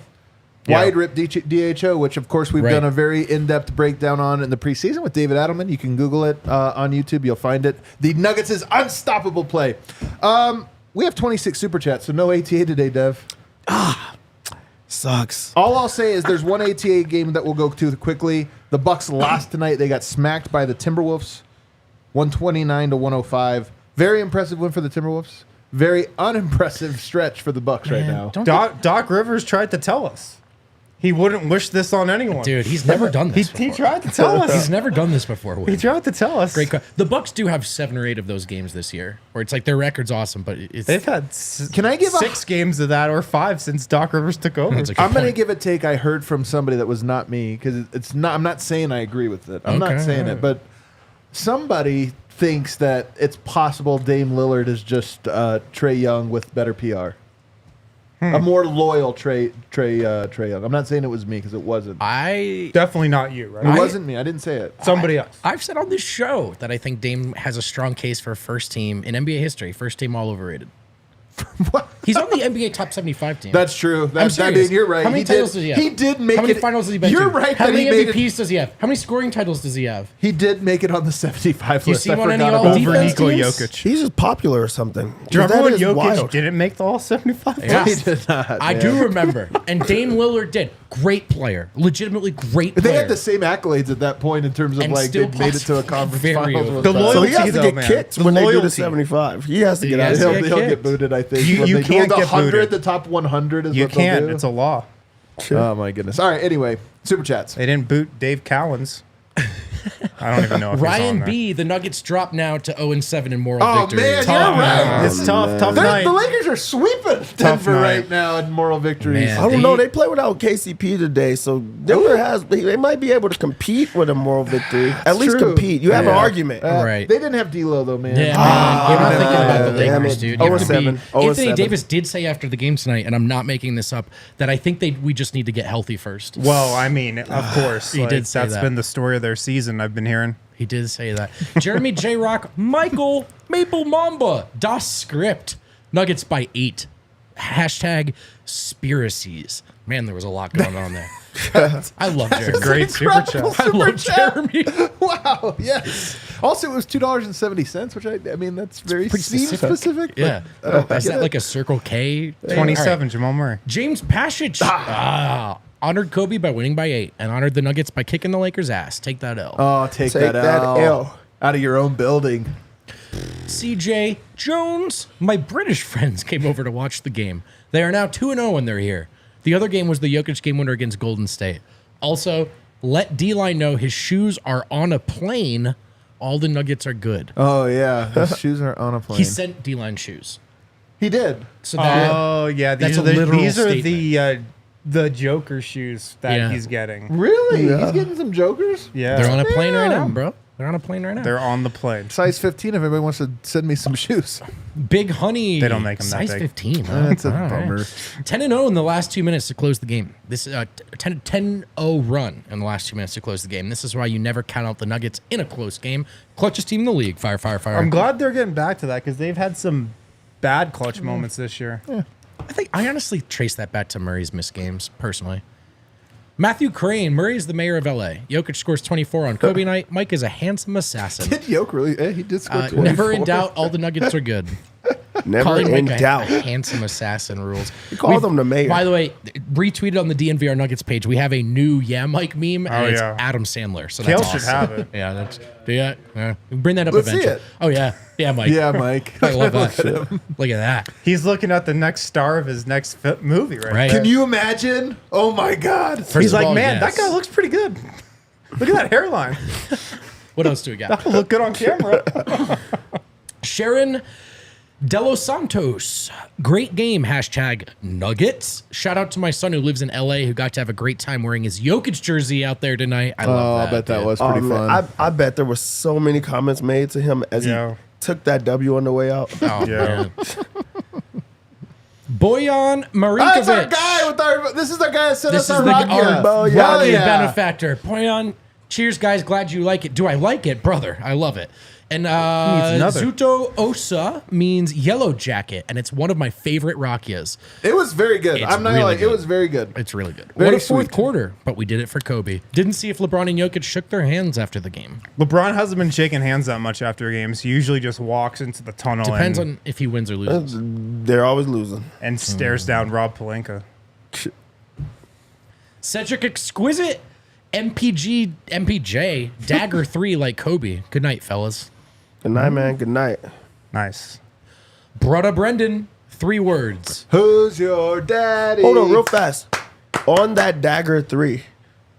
[SPEAKER 2] Wide rip DHO, which, of course, we've done a very in-depth breakdown on in the preseason with David Adelman. You can Google it on YouTube. You'll find it. The Nuggets' unstoppable play. We have 26 Super Chats, so no ATA today, Dev.
[SPEAKER 4] Sucks.
[SPEAKER 2] All I'll say is there's one ATA game that we'll go to quickly. The Bucks lost tonight. They got smacked by the Timberwolves, 129-105. Very impressive win for the Timberwolves. Very unimpressive stretch for the Bucks right now.
[SPEAKER 5] Doc Rivers tried to tell us. He wouldn't wish this on anyone.
[SPEAKER 3] Dude, he's never done this
[SPEAKER 5] He
[SPEAKER 3] before.
[SPEAKER 5] tried to tell us.
[SPEAKER 3] He's never done this before.
[SPEAKER 5] He tried to tell us.
[SPEAKER 3] Great. The Bucks do have 7 or 8 of those games this year, where it's like their record's awesome, but
[SPEAKER 5] They've had
[SPEAKER 2] Can I give
[SPEAKER 5] 6 games of that or 5 since Doc Rivers took over.
[SPEAKER 3] That's a good
[SPEAKER 2] I'm going to
[SPEAKER 3] point.
[SPEAKER 2] give a take I heard from somebody that was not me because it's not. I'm not saying I agree with it. I'm not
[SPEAKER 3] Okay,
[SPEAKER 2] saying it, but somebody thinks that it's possible Dame Lillard is just Trae Young with better PR. A more loyal Trae Young. I'm not saying it was me because it wasn't.
[SPEAKER 5] Definitely not you, right?
[SPEAKER 2] It wasn't me. I didn't say it.
[SPEAKER 5] Somebody else.
[SPEAKER 3] I've said on this show that I think Dame has a strong case for first team in NBA history. First team all overrated.
[SPEAKER 2] What?
[SPEAKER 3] He's on the NBA top 75 team.
[SPEAKER 2] That's true.
[SPEAKER 3] I'm serious.
[SPEAKER 2] You're right.
[SPEAKER 3] How many titles does he have?
[SPEAKER 2] He did make it.
[SPEAKER 3] How many finals has he been
[SPEAKER 2] You're
[SPEAKER 3] to?
[SPEAKER 2] right.
[SPEAKER 3] How
[SPEAKER 2] that
[SPEAKER 3] many
[SPEAKER 2] he made
[SPEAKER 3] MVPs
[SPEAKER 2] it,
[SPEAKER 3] does he have? How many scoring titles does he have?
[SPEAKER 2] He did make it on the 75
[SPEAKER 3] You
[SPEAKER 2] list.
[SPEAKER 3] see
[SPEAKER 2] I
[SPEAKER 3] him on any
[SPEAKER 2] forgot
[SPEAKER 3] all
[SPEAKER 2] about
[SPEAKER 5] Over
[SPEAKER 3] defense
[SPEAKER 5] Nikola
[SPEAKER 3] teams?
[SPEAKER 5] Jokic.
[SPEAKER 4] He's just popular or something.
[SPEAKER 5] Do you remember
[SPEAKER 4] That
[SPEAKER 5] when
[SPEAKER 4] is
[SPEAKER 5] Jokic
[SPEAKER 4] wild.
[SPEAKER 5] didn't make the all 75?
[SPEAKER 3] Yeah.
[SPEAKER 2] He did not.
[SPEAKER 3] I
[SPEAKER 2] man.
[SPEAKER 3] do remember. And Dame Lillard did. Great player. Legitimately great player.
[SPEAKER 2] They had the same accolades at that point in terms of
[SPEAKER 3] And
[SPEAKER 2] like
[SPEAKER 3] still
[SPEAKER 2] they made it to a
[SPEAKER 3] possibly
[SPEAKER 2] conference
[SPEAKER 3] very
[SPEAKER 2] finals.
[SPEAKER 3] over.
[SPEAKER 2] with
[SPEAKER 5] The
[SPEAKER 2] them.
[SPEAKER 5] loyalty,
[SPEAKER 4] So he has to
[SPEAKER 5] though,
[SPEAKER 4] get
[SPEAKER 5] man.
[SPEAKER 4] kicked
[SPEAKER 5] The
[SPEAKER 4] when they do the
[SPEAKER 5] loyalty.
[SPEAKER 4] 75. He has to get
[SPEAKER 3] He
[SPEAKER 4] out
[SPEAKER 3] has
[SPEAKER 4] of
[SPEAKER 3] to
[SPEAKER 4] here.
[SPEAKER 3] get
[SPEAKER 2] He'll get
[SPEAKER 3] kicked.
[SPEAKER 2] booted, I think.
[SPEAKER 5] You
[SPEAKER 2] When they do
[SPEAKER 5] can't
[SPEAKER 2] the
[SPEAKER 5] get
[SPEAKER 2] 100,
[SPEAKER 5] booted.
[SPEAKER 2] the top 100 is
[SPEAKER 5] You
[SPEAKER 2] what they'll
[SPEAKER 5] can't.
[SPEAKER 2] do.
[SPEAKER 5] It's a law.
[SPEAKER 2] Oh my goodness. All right. Anyway, Super Chats.
[SPEAKER 5] They didn't boot Dave Cowens. I don't even know if he's on
[SPEAKER 3] Ryan
[SPEAKER 5] there.
[SPEAKER 3] B, the Nuggets drop now to 0-7 in moral
[SPEAKER 2] Oh
[SPEAKER 3] victory.
[SPEAKER 2] man,
[SPEAKER 5] Tough.
[SPEAKER 2] you're right.
[SPEAKER 5] It's tough night.
[SPEAKER 2] The Lakers are sweeping Denver
[SPEAKER 5] night.
[SPEAKER 2] right now in moral victories.
[SPEAKER 3] Man.
[SPEAKER 4] I don't know. They play without KCP today, so Denver they might be able to compete with a moral victory. At least
[SPEAKER 2] true.
[SPEAKER 4] compete. You have an argument.
[SPEAKER 3] Right.
[SPEAKER 2] They didn't have D'Lo though, man.
[SPEAKER 3] Yeah, man. You're not thinking about the
[SPEAKER 4] damn
[SPEAKER 3] Lakers,
[SPEAKER 4] it.
[SPEAKER 3] dude. You have to be-
[SPEAKER 4] 0-7.
[SPEAKER 3] Anthony
[SPEAKER 4] 0-7.
[SPEAKER 3] Davis did say after the game tonight, and I'm not making this up, that I think we just need to get healthy first.
[SPEAKER 5] Well, I mean, of course.
[SPEAKER 3] He did say
[SPEAKER 5] that's
[SPEAKER 3] that.
[SPEAKER 5] been the story of their season, I've been hearing.
[SPEAKER 3] He did say that. Jeremy J. Rock, Michael Maple Mamba, Das Script. Nuggets by 8. Hashtag Spiracies. Man, there was a lot going on there. I love Jeremy.
[SPEAKER 5] Great super chat.
[SPEAKER 3] I love Jeremy.
[SPEAKER 2] Wow. Yes. Also, it was $2.70, which I mean that's very
[SPEAKER 3] Pretty
[SPEAKER 2] specific. but
[SPEAKER 3] Yeah.
[SPEAKER 2] I don't
[SPEAKER 3] Is
[SPEAKER 2] get
[SPEAKER 3] that
[SPEAKER 2] it.
[SPEAKER 3] like a Circle K? thing?
[SPEAKER 5] 27,
[SPEAKER 3] All right.
[SPEAKER 5] Jamal Murray.
[SPEAKER 3] James Pashich honored Kobe by winning by 8 and honored the Nuggets by kicking the Lakers' ass. Take that L.
[SPEAKER 2] Oh, take that L. Out of your own building.
[SPEAKER 3] CJ Jones, my British friends came over to watch the game. They are now 2-0 when they're here. The other game was the Jokic game winner against Golden State. Also, let D-Line know his shoes are on a plane. All the Nuggets are good.
[SPEAKER 2] Oh yeah, his shoes are on a plane.
[SPEAKER 3] He sent D-Line shoes.
[SPEAKER 2] He did.
[SPEAKER 3] So that
[SPEAKER 5] Oh yeah,
[SPEAKER 3] That's
[SPEAKER 5] these
[SPEAKER 3] a
[SPEAKER 5] are the,
[SPEAKER 3] literal
[SPEAKER 5] these are
[SPEAKER 3] statement.
[SPEAKER 5] the Joker shoes that
[SPEAKER 3] Yeah.
[SPEAKER 5] he's getting.
[SPEAKER 2] Really?
[SPEAKER 4] Yeah.
[SPEAKER 2] He's getting some jokers.
[SPEAKER 5] Yeah,
[SPEAKER 3] they're on a plane right now,
[SPEAKER 2] Damn.
[SPEAKER 3] bro. They're on a plane right now.
[SPEAKER 5] They're on the plane.
[SPEAKER 2] Size 15. If anybody wants to send me some shoes,
[SPEAKER 3] Big Honey.
[SPEAKER 5] They don't make 'em that
[SPEAKER 3] size
[SPEAKER 5] big.
[SPEAKER 3] 15. Huh?
[SPEAKER 2] that's a
[SPEAKER 3] All right.
[SPEAKER 2] bummer.
[SPEAKER 3] 10-0 in the last 2 minutes to close the game. This is a 10-0 run in the last 2 minutes to close the game. This is why you never count out the Nuggets in a close game. Clutchest team in the league. Fire, fire, fire.
[SPEAKER 5] I'm glad they're getting back to that because they've had some bad clutch moments this year.
[SPEAKER 3] I honestly trace that back to Murray's missed games, personally. Matthew Crane. Murray is the mayor of LA. Jokic scores 24 on Kobe night. Mike is a handsome assassin.
[SPEAKER 2] Did Yoke really? He did score 24.
[SPEAKER 3] Never in doubt, all the Nuggets are good.
[SPEAKER 4] Never
[SPEAKER 3] Calling
[SPEAKER 4] in
[SPEAKER 3] Mike a
[SPEAKER 4] doubt.
[SPEAKER 3] handsome assassin rules.
[SPEAKER 4] You call them the mayor.
[SPEAKER 3] By the way, retweeted on the DNVR Nuggets page, we have a new Yeah Mike meme, and
[SPEAKER 5] Oh,
[SPEAKER 3] it's
[SPEAKER 5] yeah.
[SPEAKER 3] Adam Sandler. So
[SPEAKER 5] Kale
[SPEAKER 3] that's
[SPEAKER 5] should
[SPEAKER 3] awesome.
[SPEAKER 5] have it.
[SPEAKER 3] Yeah, that's bring that up
[SPEAKER 2] Let's see
[SPEAKER 3] eventually.
[SPEAKER 2] it.
[SPEAKER 3] Oh yeah, yeah, Mike.
[SPEAKER 2] Yeah, Mike.
[SPEAKER 3] I love that. Look at that.
[SPEAKER 5] He's looking at the next star of his next movie
[SPEAKER 3] Right.
[SPEAKER 2] Can you imagine? Oh my God.
[SPEAKER 3] First
[SPEAKER 5] He's
[SPEAKER 3] of
[SPEAKER 5] like,
[SPEAKER 3] all,
[SPEAKER 5] man,
[SPEAKER 3] yes.
[SPEAKER 5] that guy looks pretty good. Look at that hairline.
[SPEAKER 3] What else do we got?
[SPEAKER 5] That'll look good on camera.
[SPEAKER 3] Sharon Delos Santos. Great game. Hashtag Nuggets. Shout out to my son who lives in LA who got to have a great time wearing his Jokic jersey out there tonight. I love that.
[SPEAKER 2] I bet that
[SPEAKER 3] dude.
[SPEAKER 2] was pretty
[SPEAKER 4] man,
[SPEAKER 2] fun.
[SPEAKER 4] I bet there were so many comments made to him as
[SPEAKER 5] Yeah.
[SPEAKER 4] he took that W on the way out.
[SPEAKER 3] Oh,
[SPEAKER 5] Yeah.
[SPEAKER 3] man. Bojan
[SPEAKER 2] That's our
[SPEAKER 3] Marinkovic.
[SPEAKER 2] guy with our. This is our guy that sent
[SPEAKER 3] This
[SPEAKER 2] us
[SPEAKER 3] is
[SPEAKER 2] our
[SPEAKER 3] the
[SPEAKER 2] vodka.
[SPEAKER 4] Oh, yeah.
[SPEAKER 2] Hell
[SPEAKER 3] Rocky
[SPEAKER 2] yeah.
[SPEAKER 3] benefactor. Bojan. Cheers, guys. Glad you like it. Do I like it, brother? I love it. And
[SPEAKER 5] another.
[SPEAKER 3] Zuto Osa means yellow jacket, and it's one of my favorite rakias.
[SPEAKER 2] It was very good.
[SPEAKER 3] It's
[SPEAKER 2] I'm not
[SPEAKER 3] really
[SPEAKER 2] like
[SPEAKER 3] good.
[SPEAKER 2] it was very good.
[SPEAKER 3] It's really good.
[SPEAKER 2] Very
[SPEAKER 3] What a fourth
[SPEAKER 2] sweet.
[SPEAKER 3] quarter, but we did it for Kobe. Didn't see if LeBron and Jokic shook their hands after the game.
[SPEAKER 5] LeBron hasn't been shaking hands that much after games. He usually just walks into the tunnel
[SPEAKER 3] Depends
[SPEAKER 5] and,
[SPEAKER 3] on if he wins or loses.
[SPEAKER 4] They're always losing.
[SPEAKER 5] and stares down Rob Pelinka.
[SPEAKER 3] Cedric Exquisite, MPJ, Dagger 3 like Kobe. Good night, fellas.
[SPEAKER 4] Good night, man. Good night.
[SPEAKER 5] Nice.
[SPEAKER 3] Brother Brendan, 3 words.
[SPEAKER 2] Who's your daddy?
[SPEAKER 4] Hold on, real fast. On that dagger 3,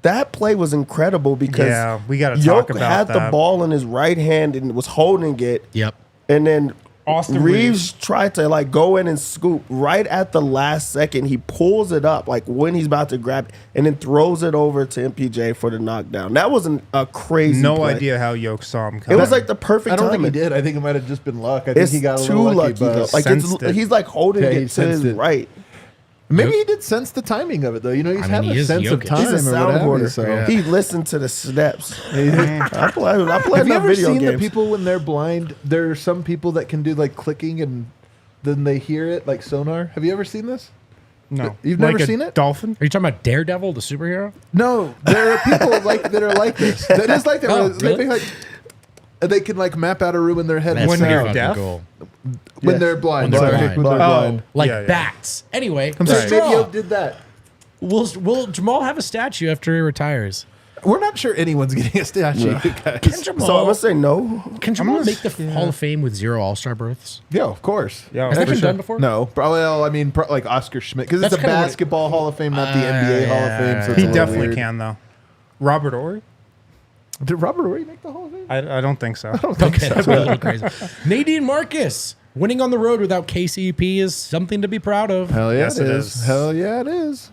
[SPEAKER 4] that play was incredible because
[SPEAKER 5] Yeah, we gotta talk
[SPEAKER 4] Jokic
[SPEAKER 5] about
[SPEAKER 4] had the
[SPEAKER 5] that.
[SPEAKER 4] ball in his right hand and was holding it,
[SPEAKER 3] Yep.
[SPEAKER 4] and then
[SPEAKER 5] Austin
[SPEAKER 4] Reeves tried to like go in and scoop right at the last second. He pulls it up like when he's about to grab it, and then throws it over to MPJ for the knockdown. That was a crazy.
[SPEAKER 5] No
[SPEAKER 4] play.
[SPEAKER 5] idea how Yoke saw him
[SPEAKER 4] It
[SPEAKER 5] coming.
[SPEAKER 4] was like the perfect
[SPEAKER 2] I don't think he
[SPEAKER 4] timing.
[SPEAKER 2] did. I think it might have just been luck. I think
[SPEAKER 4] It's
[SPEAKER 2] he got a
[SPEAKER 4] too
[SPEAKER 2] little
[SPEAKER 4] lucky
[SPEAKER 2] lucky,
[SPEAKER 4] though.
[SPEAKER 2] but
[SPEAKER 4] Like
[SPEAKER 5] Sensed it.
[SPEAKER 4] he's like holding
[SPEAKER 2] Yeah, he
[SPEAKER 4] it to his
[SPEAKER 2] sensed it.
[SPEAKER 4] right.
[SPEAKER 2] maybe he did sense the timing of it though. You know, he's
[SPEAKER 3] I mean,
[SPEAKER 2] having
[SPEAKER 3] he
[SPEAKER 2] a
[SPEAKER 3] is
[SPEAKER 2] sense of
[SPEAKER 3] Jokic.
[SPEAKER 2] time
[SPEAKER 4] He's a
[SPEAKER 2] or what
[SPEAKER 4] sound
[SPEAKER 2] have you.
[SPEAKER 4] hoarder.
[SPEAKER 2] So.
[SPEAKER 4] He listened to the steps. I play
[SPEAKER 2] Have you
[SPEAKER 4] enough
[SPEAKER 2] ever
[SPEAKER 4] video
[SPEAKER 2] seen
[SPEAKER 4] games.
[SPEAKER 2] the people when they're blind? There are some people that can do like clicking and then they hear it like sonar. Have you ever seen this?
[SPEAKER 5] no.
[SPEAKER 2] You've never
[SPEAKER 5] Like a
[SPEAKER 2] seen it?
[SPEAKER 5] Dolphin?
[SPEAKER 3] Are you talking about Daredevil, the superhero?
[SPEAKER 2] No, there are people like that are like this. That is like that.
[SPEAKER 3] Oh,
[SPEAKER 2] where they
[SPEAKER 3] really?
[SPEAKER 2] think, like they can like map out a room in their head
[SPEAKER 3] That's
[SPEAKER 2] with
[SPEAKER 5] When you're
[SPEAKER 2] sound.
[SPEAKER 5] deaf?
[SPEAKER 3] cool.
[SPEAKER 2] When
[SPEAKER 4] Yes.
[SPEAKER 2] they're blind.
[SPEAKER 3] When they're
[SPEAKER 2] Sorry,
[SPEAKER 3] blind.
[SPEAKER 2] when they're
[SPEAKER 5] Oh.
[SPEAKER 2] blind.
[SPEAKER 3] Like
[SPEAKER 5] Yeah, yeah.
[SPEAKER 3] bats. Anyway,
[SPEAKER 2] So
[SPEAKER 3] straw.
[SPEAKER 2] maybe Yoke did that.
[SPEAKER 3] Will Jamal have a statue after he retires?
[SPEAKER 2] We're not sure anyone's getting a statue,
[SPEAKER 3] Can
[SPEAKER 2] guys.
[SPEAKER 3] Jamal,
[SPEAKER 4] So I'm gonna say no.
[SPEAKER 3] can Jamal make the Hall of Fame with 0 All-Star berths?
[SPEAKER 2] Yeah, of course.
[SPEAKER 5] Yeah,
[SPEAKER 3] Has that
[SPEAKER 5] for
[SPEAKER 3] been
[SPEAKER 5] sure.
[SPEAKER 3] done before?
[SPEAKER 2] No, probably. Well, I mean, like Oscar Schmidt, because it's
[SPEAKER 3] That's
[SPEAKER 2] a
[SPEAKER 3] kinda what-
[SPEAKER 2] basketball Hall of Fame, not the NBA Hall of Fame. So it's
[SPEAKER 5] He
[SPEAKER 2] a little
[SPEAKER 5] definitely
[SPEAKER 2] weird.
[SPEAKER 5] can, though. Robert Ory?
[SPEAKER 2] Did Robert Ory make the Hall of Fame?
[SPEAKER 5] I don't think so.
[SPEAKER 3] Okay, that'd be a little crazy. Nadine Marcus, winning on the road without KCP is something to be proud of.
[SPEAKER 2] Hell yeah,
[SPEAKER 5] Yes,
[SPEAKER 2] it
[SPEAKER 5] it
[SPEAKER 2] is.
[SPEAKER 5] is.
[SPEAKER 2] Hell yeah, it is.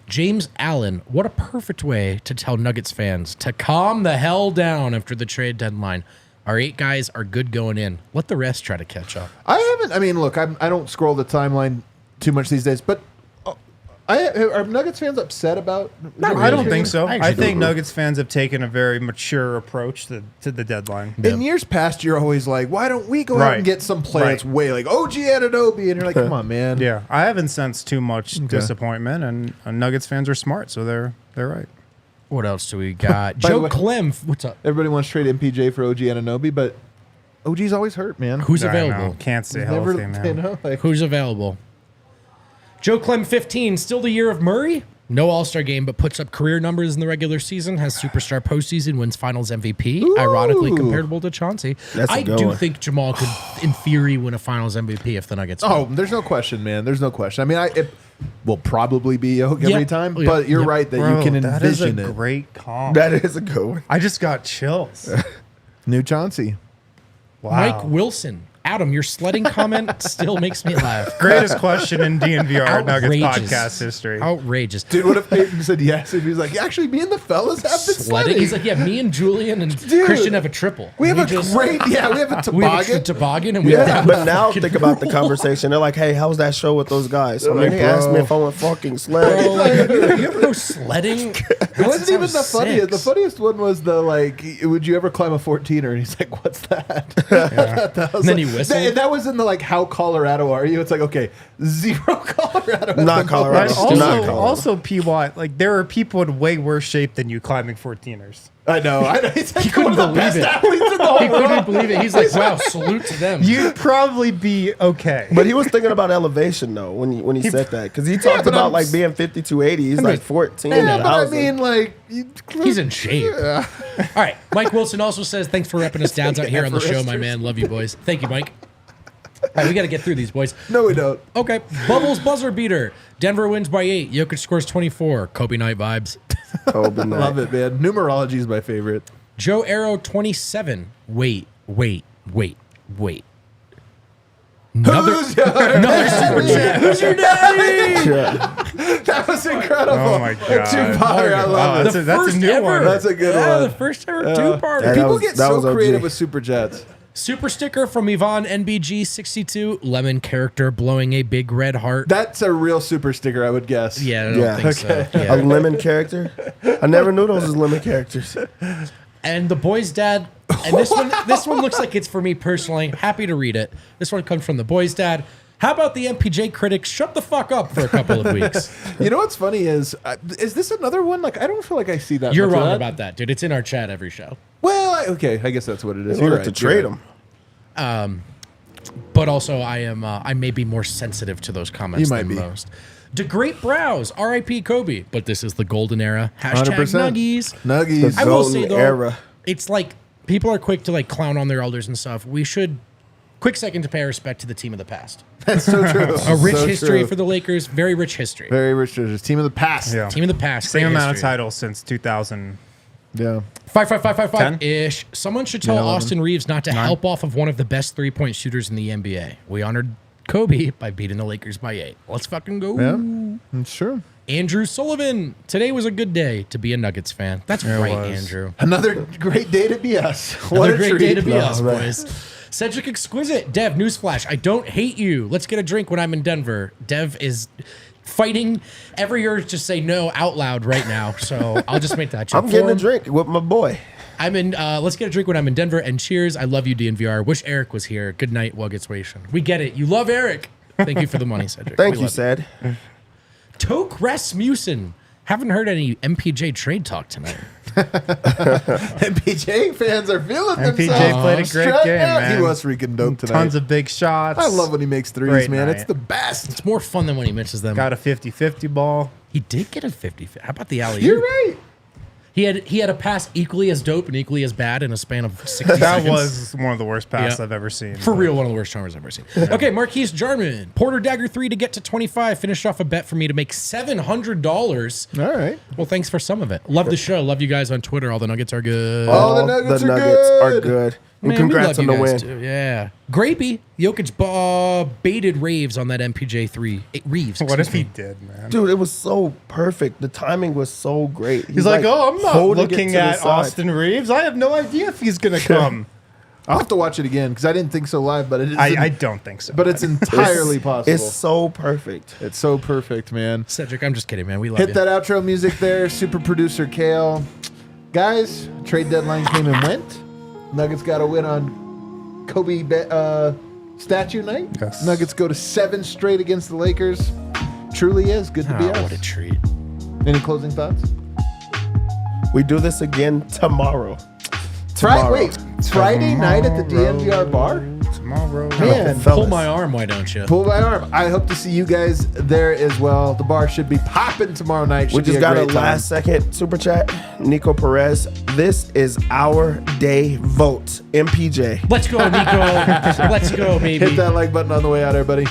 [SPEAKER 3] James Allen, what a perfect way to tell Nuggets fans to calm the hell down after the trade deadline. Our 8 guys are good going in. Let the rest try to catch up.
[SPEAKER 2] I haven't. I mean, look, I don't scroll the timeline too much these days, but Are Nuggets fans upset about?
[SPEAKER 5] I don't think so.
[SPEAKER 3] I
[SPEAKER 5] I think
[SPEAKER 3] don't.
[SPEAKER 5] Nuggets fans have taken a very mature approach to the deadline.
[SPEAKER 2] In years past, you're always like, why don't we go out and get some players way like OG Anunoby? And you're like, come on, man.
[SPEAKER 5] Yeah, I haven't sensed too much disappointment, and Nuggets fans are smart, so they're right.
[SPEAKER 3] What else do we got?
[SPEAKER 2] By the
[SPEAKER 3] Joe
[SPEAKER 2] way-
[SPEAKER 3] Clem. What's up?
[SPEAKER 2] Everybody wants to trade MPJ for OG Anunoby, but OG's always hurt, man.
[SPEAKER 3] Who's
[SPEAKER 5] I know.
[SPEAKER 3] available?
[SPEAKER 5] Can't stay
[SPEAKER 2] He's
[SPEAKER 5] healthy,
[SPEAKER 2] never,
[SPEAKER 5] man.
[SPEAKER 2] you know, like,
[SPEAKER 3] Who's available? Joe Clem 15, still the year of Murray. No All-Star game, but puts up career numbers in the regular season, has superstar postseason, wins finals MVP, ironically comparable to Chauncey.
[SPEAKER 4] That's a
[SPEAKER 3] I
[SPEAKER 4] good
[SPEAKER 3] do
[SPEAKER 4] one.
[SPEAKER 3] think Jamal could, in theory, win a finals MVP if the Nuggets win.
[SPEAKER 2] oh, there's no question, man. There's no question. I mean, it will probably be Yoke every
[SPEAKER 3] Yep.
[SPEAKER 2] time,
[SPEAKER 3] Yep.
[SPEAKER 2] but you're
[SPEAKER 3] Yep.
[SPEAKER 2] right that
[SPEAKER 5] Bro,
[SPEAKER 2] you can
[SPEAKER 5] that is a
[SPEAKER 2] envision it.
[SPEAKER 5] great comp.
[SPEAKER 4] That is a good one.
[SPEAKER 5] I just got chills.
[SPEAKER 2] New Chauncey.
[SPEAKER 5] Wow.
[SPEAKER 3] Mike Wilson. Adam, your sledding comment still makes me laugh.
[SPEAKER 5] Greatest question in DNVR Nuggets
[SPEAKER 3] Outrageous.
[SPEAKER 5] podcast history.
[SPEAKER 3] Outrageous.
[SPEAKER 2] Dude, what if Peyton said yes? If he's like, actually, me and the fellas have been sledding.
[SPEAKER 3] He's like, yeah, me and Julian and
[SPEAKER 2] Dude,
[SPEAKER 3] Christian have a triple.
[SPEAKER 2] we have
[SPEAKER 3] We
[SPEAKER 2] a
[SPEAKER 3] just-
[SPEAKER 2] great, we have a
[SPEAKER 3] We have a
[SPEAKER 2] toboggan.
[SPEAKER 3] toboggan and we
[SPEAKER 4] Yeah,
[SPEAKER 3] have
[SPEAKER 4] but now think about the conversation. They're like, "Hey, how was that show with those guys?" I mean, they asked me if I went fucking sledding.
[SPEAKER 3] Bro, like, you ever go sledding?
[SPEAKER 2] It wasn't even the funniest. The funniest one was the like, would you ever climb a 14er? And he's like, what's that? That was
[SPEAKER 3] And then
[SPEAKER 2] like-
[SPEAKER 3] he whistled?
[SPEAKER 2] That was in the like, how Colorado are you? It's like, okay, 0 Colorado. at
[SPEAKER 4] Not
[SPEAKER 2] the
[SPEAKER 4] Colorado.
[SPEAKER 2] moment.
[SPEAKER 5] Also,
[SPEAKER 4] Not Colorado.
[SPEAKER 5] also, PY, like there are people in way worse shape than you climbing 14ers.
[SPEAKER 2] I know. He's like,
[SPEAKER 3] He couldn't
[SPEAKER 2] one of the
[SPEAKER 3] believe
[SPEAKER 2] best
[SPEAKER 3] it.
[SPEAKER 2] athletes in the whole
[SPEAKER 3] He couldn't
[SPEAKER 2] world.
[SPEAKER 3] believe it. He's like, wow, salute to them.
[SPEAKER 5] You'd probably be okay.
[SPEAKER 4] But he was thinking about elevation though when he said that because he talked
[SPEAKER 2] but
[SPEAKER 4] about
[SPEAKER 2] I'm
[SPEAKER 4] like being 5280. He's like 14.
[SPEAKER 2] Yeah,
[SPEAKER 4] and
[SPEAKER 2] but I
[SPEAKER 4] 1,000.
[SPEAKER 2] mean, like,
[SPEAKER 3] He's in shape. All right. Mike Wilson also says, thanks for repping us downs out here on the show, my man. Love you, boys. Thank you, Mike. All right, we got to get through these, boys.
[SPEAKER 2] No, we don't.
[SPEAKER 3] Okay. Bubbles buzzer beater. Denver wins by 8. Jokic scores 24. Kobe night vibes.
[SPEAKER 4] Kobe night.
[SPEAKER 2] Love it, man. Numerology is my favorite.
[SPEAKER 3] Joe Arrow 27. Wait. Another super chat. Who's your daddy?
[SPEAKER 2] That was incredible.
[SPEAKER 5] Oh my God.
[SPEAKER 2] Two-parter, I love it.
[SPEAKER 5] That's a new one.
[SPEAKER 2] That's a good one.
[SPEAKER 3] The first ever two-parter.
[SPEAKER 4] that
[SPEAKER 2] People
[SPEAKER 4] was-
[SPEAKER 2] get
[SPEAKER 4] that
[SPEAKER 2] so
[SPEAKER 4] was OG.
[SPEAKER 2] creative with super chats.
[SPEAKER 3] Super sticker from Yvonne NBG62. Lemon character blowing a big red heart.
[SPEAKER 2] That's a real super sticker, I would guess.
[SPEAKER 3] Yeah, I don't
[SPEAKER 4] Yeah.
[SPEAKER 3] think so.
[SPEAKER 4] A
[SPEAKER 3] Yeah.
[SPEAKER 4] lemon character. I never knew those was lemon characters.
[SPEAKER 3] And the boy's dad. And this one looks like it's for me personally. Happy to read it. This one comes from the boy's dad. How about the MPJ critics shut the fuck up for a couple of weeks?
[SPEAKER 2] You know what's funny is this another one? Like, I don't feel like I see that.
[SPEAKER 3] You're
[SPEAKER 2] much of
[SPEAKER 3] wrong
[SPEAKER 2] that.
[SPEAKER 3] about that, dude. It's in our chat every show.
[SPEAKER 2] Well, okay, I guess that's what it is.
[SPEAKER 4] You
[SPEAKER 2] You're
[SPEAKER 4] have to
[SPEAKER 2] right,
[SPEAKER 4] trade
[SPEAKER 2] you're right.
[SPEAKER 4] them.
[SPEAKER 3] But also, I may be more sensitive to those comments
[SPEAKER 2] You might
[SPEAKER 3] than
[SPEAKER 2] be.
[SPEAKER 3] most. De Great Brows, R.I.P. Kobe. But this is the golden era. Hashtag
[SPEAKER 2] 100%.
[SPEAKER 3] Nuggies.
[SPEAKER 2] Nuggies.
[SPEAKER 3] I will say
[SPEAKER 4] Golden
[SPEAKER 3] though,
[SPEAKER 4] era.
[SPEAKER 3] it's like people are quick to like clown on their elders and stuff. We should quick second to pay respect to the team of the past.
[SPEAKER 2] That's so true.
[SPEAKER 3] A rich
[SPEAKER 2] So
[SPEAKER 3] history
[SPEAKER 2] true.
[SPEAKER 3] for the Lakers. Very rich history.
[SPEAKER 2] Very rich treasures. Team of the past.
[SPEAKER 5] Yeah.
[SPEAKER 3] Team of the past.
[SPEAKER 5] Same
[SPEAKER 3] great
[SPEAKER 5] amount of
[SPEAKER 3] history.
[SPEAKER 5] titles since 2000.
[SPEAKER 2] Yeah.
[SPEAKER 3] 5 ish. Someone should tell
[SPEAKER 2] Yeah,
[SPEAKER 3] Austin Reeves not to help off of one of the best 3-point shooters in the NBA. We honored Kobe by beating the Lakers by 8. Let's fucking go.
[SPEAKER 2] Yeah. Sure.
[SPEAKER 3] Andrew Sullivan. Today was a good day to be a Nuggets fan. That's right,
[SPEAKER 5] was.
[SPEAKER 3] Andrew.
[SPEAKER 2] Another great day to be us. What
[SPEAKER 3] Another
[SPEAKER 2] a
[SPEAKER 3] great
[SPEAKER 2] treat.
[SPEAKER 3] day to be
[SPEAKER 4] No,
[SPEAKER 3] us,
[SPEAKER 4] man.
[SPEAKER 3] boys. Cedric Exquisite. Dev, newsflash. I don't hate you. Let's get a drink when I'm in Denver. Dev is fighting every urge to say no out loud right now. So I'll just make that joke.
[SPEAKER 4] I'm getting
[SPEAKER 3] for
[SPEAKER 4] a
[SPEAKER 3] him.
[SPEAKER 4] drink with my boy.
[SPEAKER 3] I'm in. Let's get a drink when I'm in Denver. And cheers. I love you, DNVR. Wish Eric was here. Good night, Wugetswation. We get it. You love Eric. Thank you for the money, Cedric.
[SPEAKER 4] Thank
[SPEAKER 3] We
[SPEAKER 4] you,
[SPEAKER 3] love
[SPEAKER 4] Sad.
[SPEAKER 3] Toke Rasmussen. Haven't heard any MPJ trade talk tonight.
[SPEAKER 2] MPJ fans are feeling
[SPEAKER 5] MPJ
[SPEAKER 2] themselves.
[SPEAKER 5] played a great
[SPEAKER 2] Strutting
[SPEAKER 5] game,
[SPEAKER 2] out.
[SPEAKER 5] man.
[SPEAKER 2] He was freaking dope tonight.
[SPEAKER 5] Tons of big shots.
[SPEAKER 2] I love when he makes threes,
[SPEAKER 5] Great
[SPEAKER 2] man.
[SPEAKER 5] night.
[SPEAKER 2] It's the best.
[SPEAKER 3] It's more fun than when he misses them.
[SPEAKER 5] Got a 50-50 ball.
[SPEAKER 3] He did get a 50. How about the alley?
[SPEAKER 2] You're right.
[SPEAKER 3] He had a pass equally as dope and equally as bad in a span of 60
[SPEAKER 5] That
[SPEAKER 3] seconds.
[SPEAKER 5] was one of the worst passes
[SPEAKER 3] Yeah.
[SPEAKER 5] I've ever seen.
[SPEAKER 3] For real, one of the worst charmers I've ever seen. Okay, Marquise Jarman. Porter Dagger 3 to get to 25. Finished off a bet for me to make $700.
[SPEAKER 2] All right.
[SPEAKER 3] Well, thanks for some of it. Love the show. Love you guys on Twitter. All the Nuggets are good.
[SPEAKER 2] Oh, the Nuggets are good.
[SPEAKER 4] are good. And
[SPEAKER 3] Man,
[SPEAKER 4] congrats
[SPEAKER 3] we
[SPEAKER 4] on
[SPEAKER 3] love
[SPEAKER 4] the
[SPEAKER 3] you
[SPEAKER 4] win.
[SPEAKER 3] guys too. Yeah. Grapey. Jokic baited raves on that MPJ 3. Reeves.
[SPEAKER 5] What if
[SPEAKER 3] excuse
[SPEAKER 5] he
[SPEAKER 3] me.
[SPEAKER 5] did, man?
[SPEAKER 4] Dude, it was so perfect. The timing was so great.
[SPEAKER 5] He's like, oh, I'm not
[SPEAKER 4] holding it
[SPEAKER 5] looking
[SPEAKER 4] to the
[SPEAKER 5] at
[SPEAKER 4] side.
[SPEAKER 5] Austin Reeves. I have no idea if he's going to come.
[SPEAKER 2] I'll have to watch it again because I didn't think so live, but it is.
[SPEAKER 5] I don't think so.
[SPEAKER 2] But it's entirely possible.
[SPEAKER 4] It's so perfect.
[SPEAKER 2] It's so perfect, man.
[SPEAKER 3] Cedric, I'm just kidding, man. We love
[SPEAKER 2] Hit
[SPEAKER 3] you.
[SPEAKER 2] that outro music there, super producer Kale. Guys, trade deadline came and went. Nuggets got a win on Kobe statue night.
[SPEAKER 1] Yes.
[SPEAKER 2] Nuggets go to 7 straight against the Lakers. Truly is good to be us.
[SPEAKER 3] What a treat.
[SPEAKER 2] Any closing thoughts?
[SPEAKER 4] We do this again tomorrow.
[SPEAKER 2] Friday night at the DNVR Bar?
[SPEAKER 5] Tomorrow.
[SPEAKER 2] Man,
[SPEAKER 3] Pull my arm, why don't you?
[SPEAKER 2] pull my arm. I hope to see you guys there as well. The bar should be popping tomorrow night.
[SPEAKER 4] We
[SPEAKER 2] Should be
[SPEAKER 4] just got a
[SPEAKER 2] great time.
[SPEAKER 4] last second super chat. Nico Perez. This is our day vote. MPJ.
[SPEAKER 3] Let's go, Nico. Let's go, baby.
[SPEAKER 2] Hit that like button on the way out, everybody.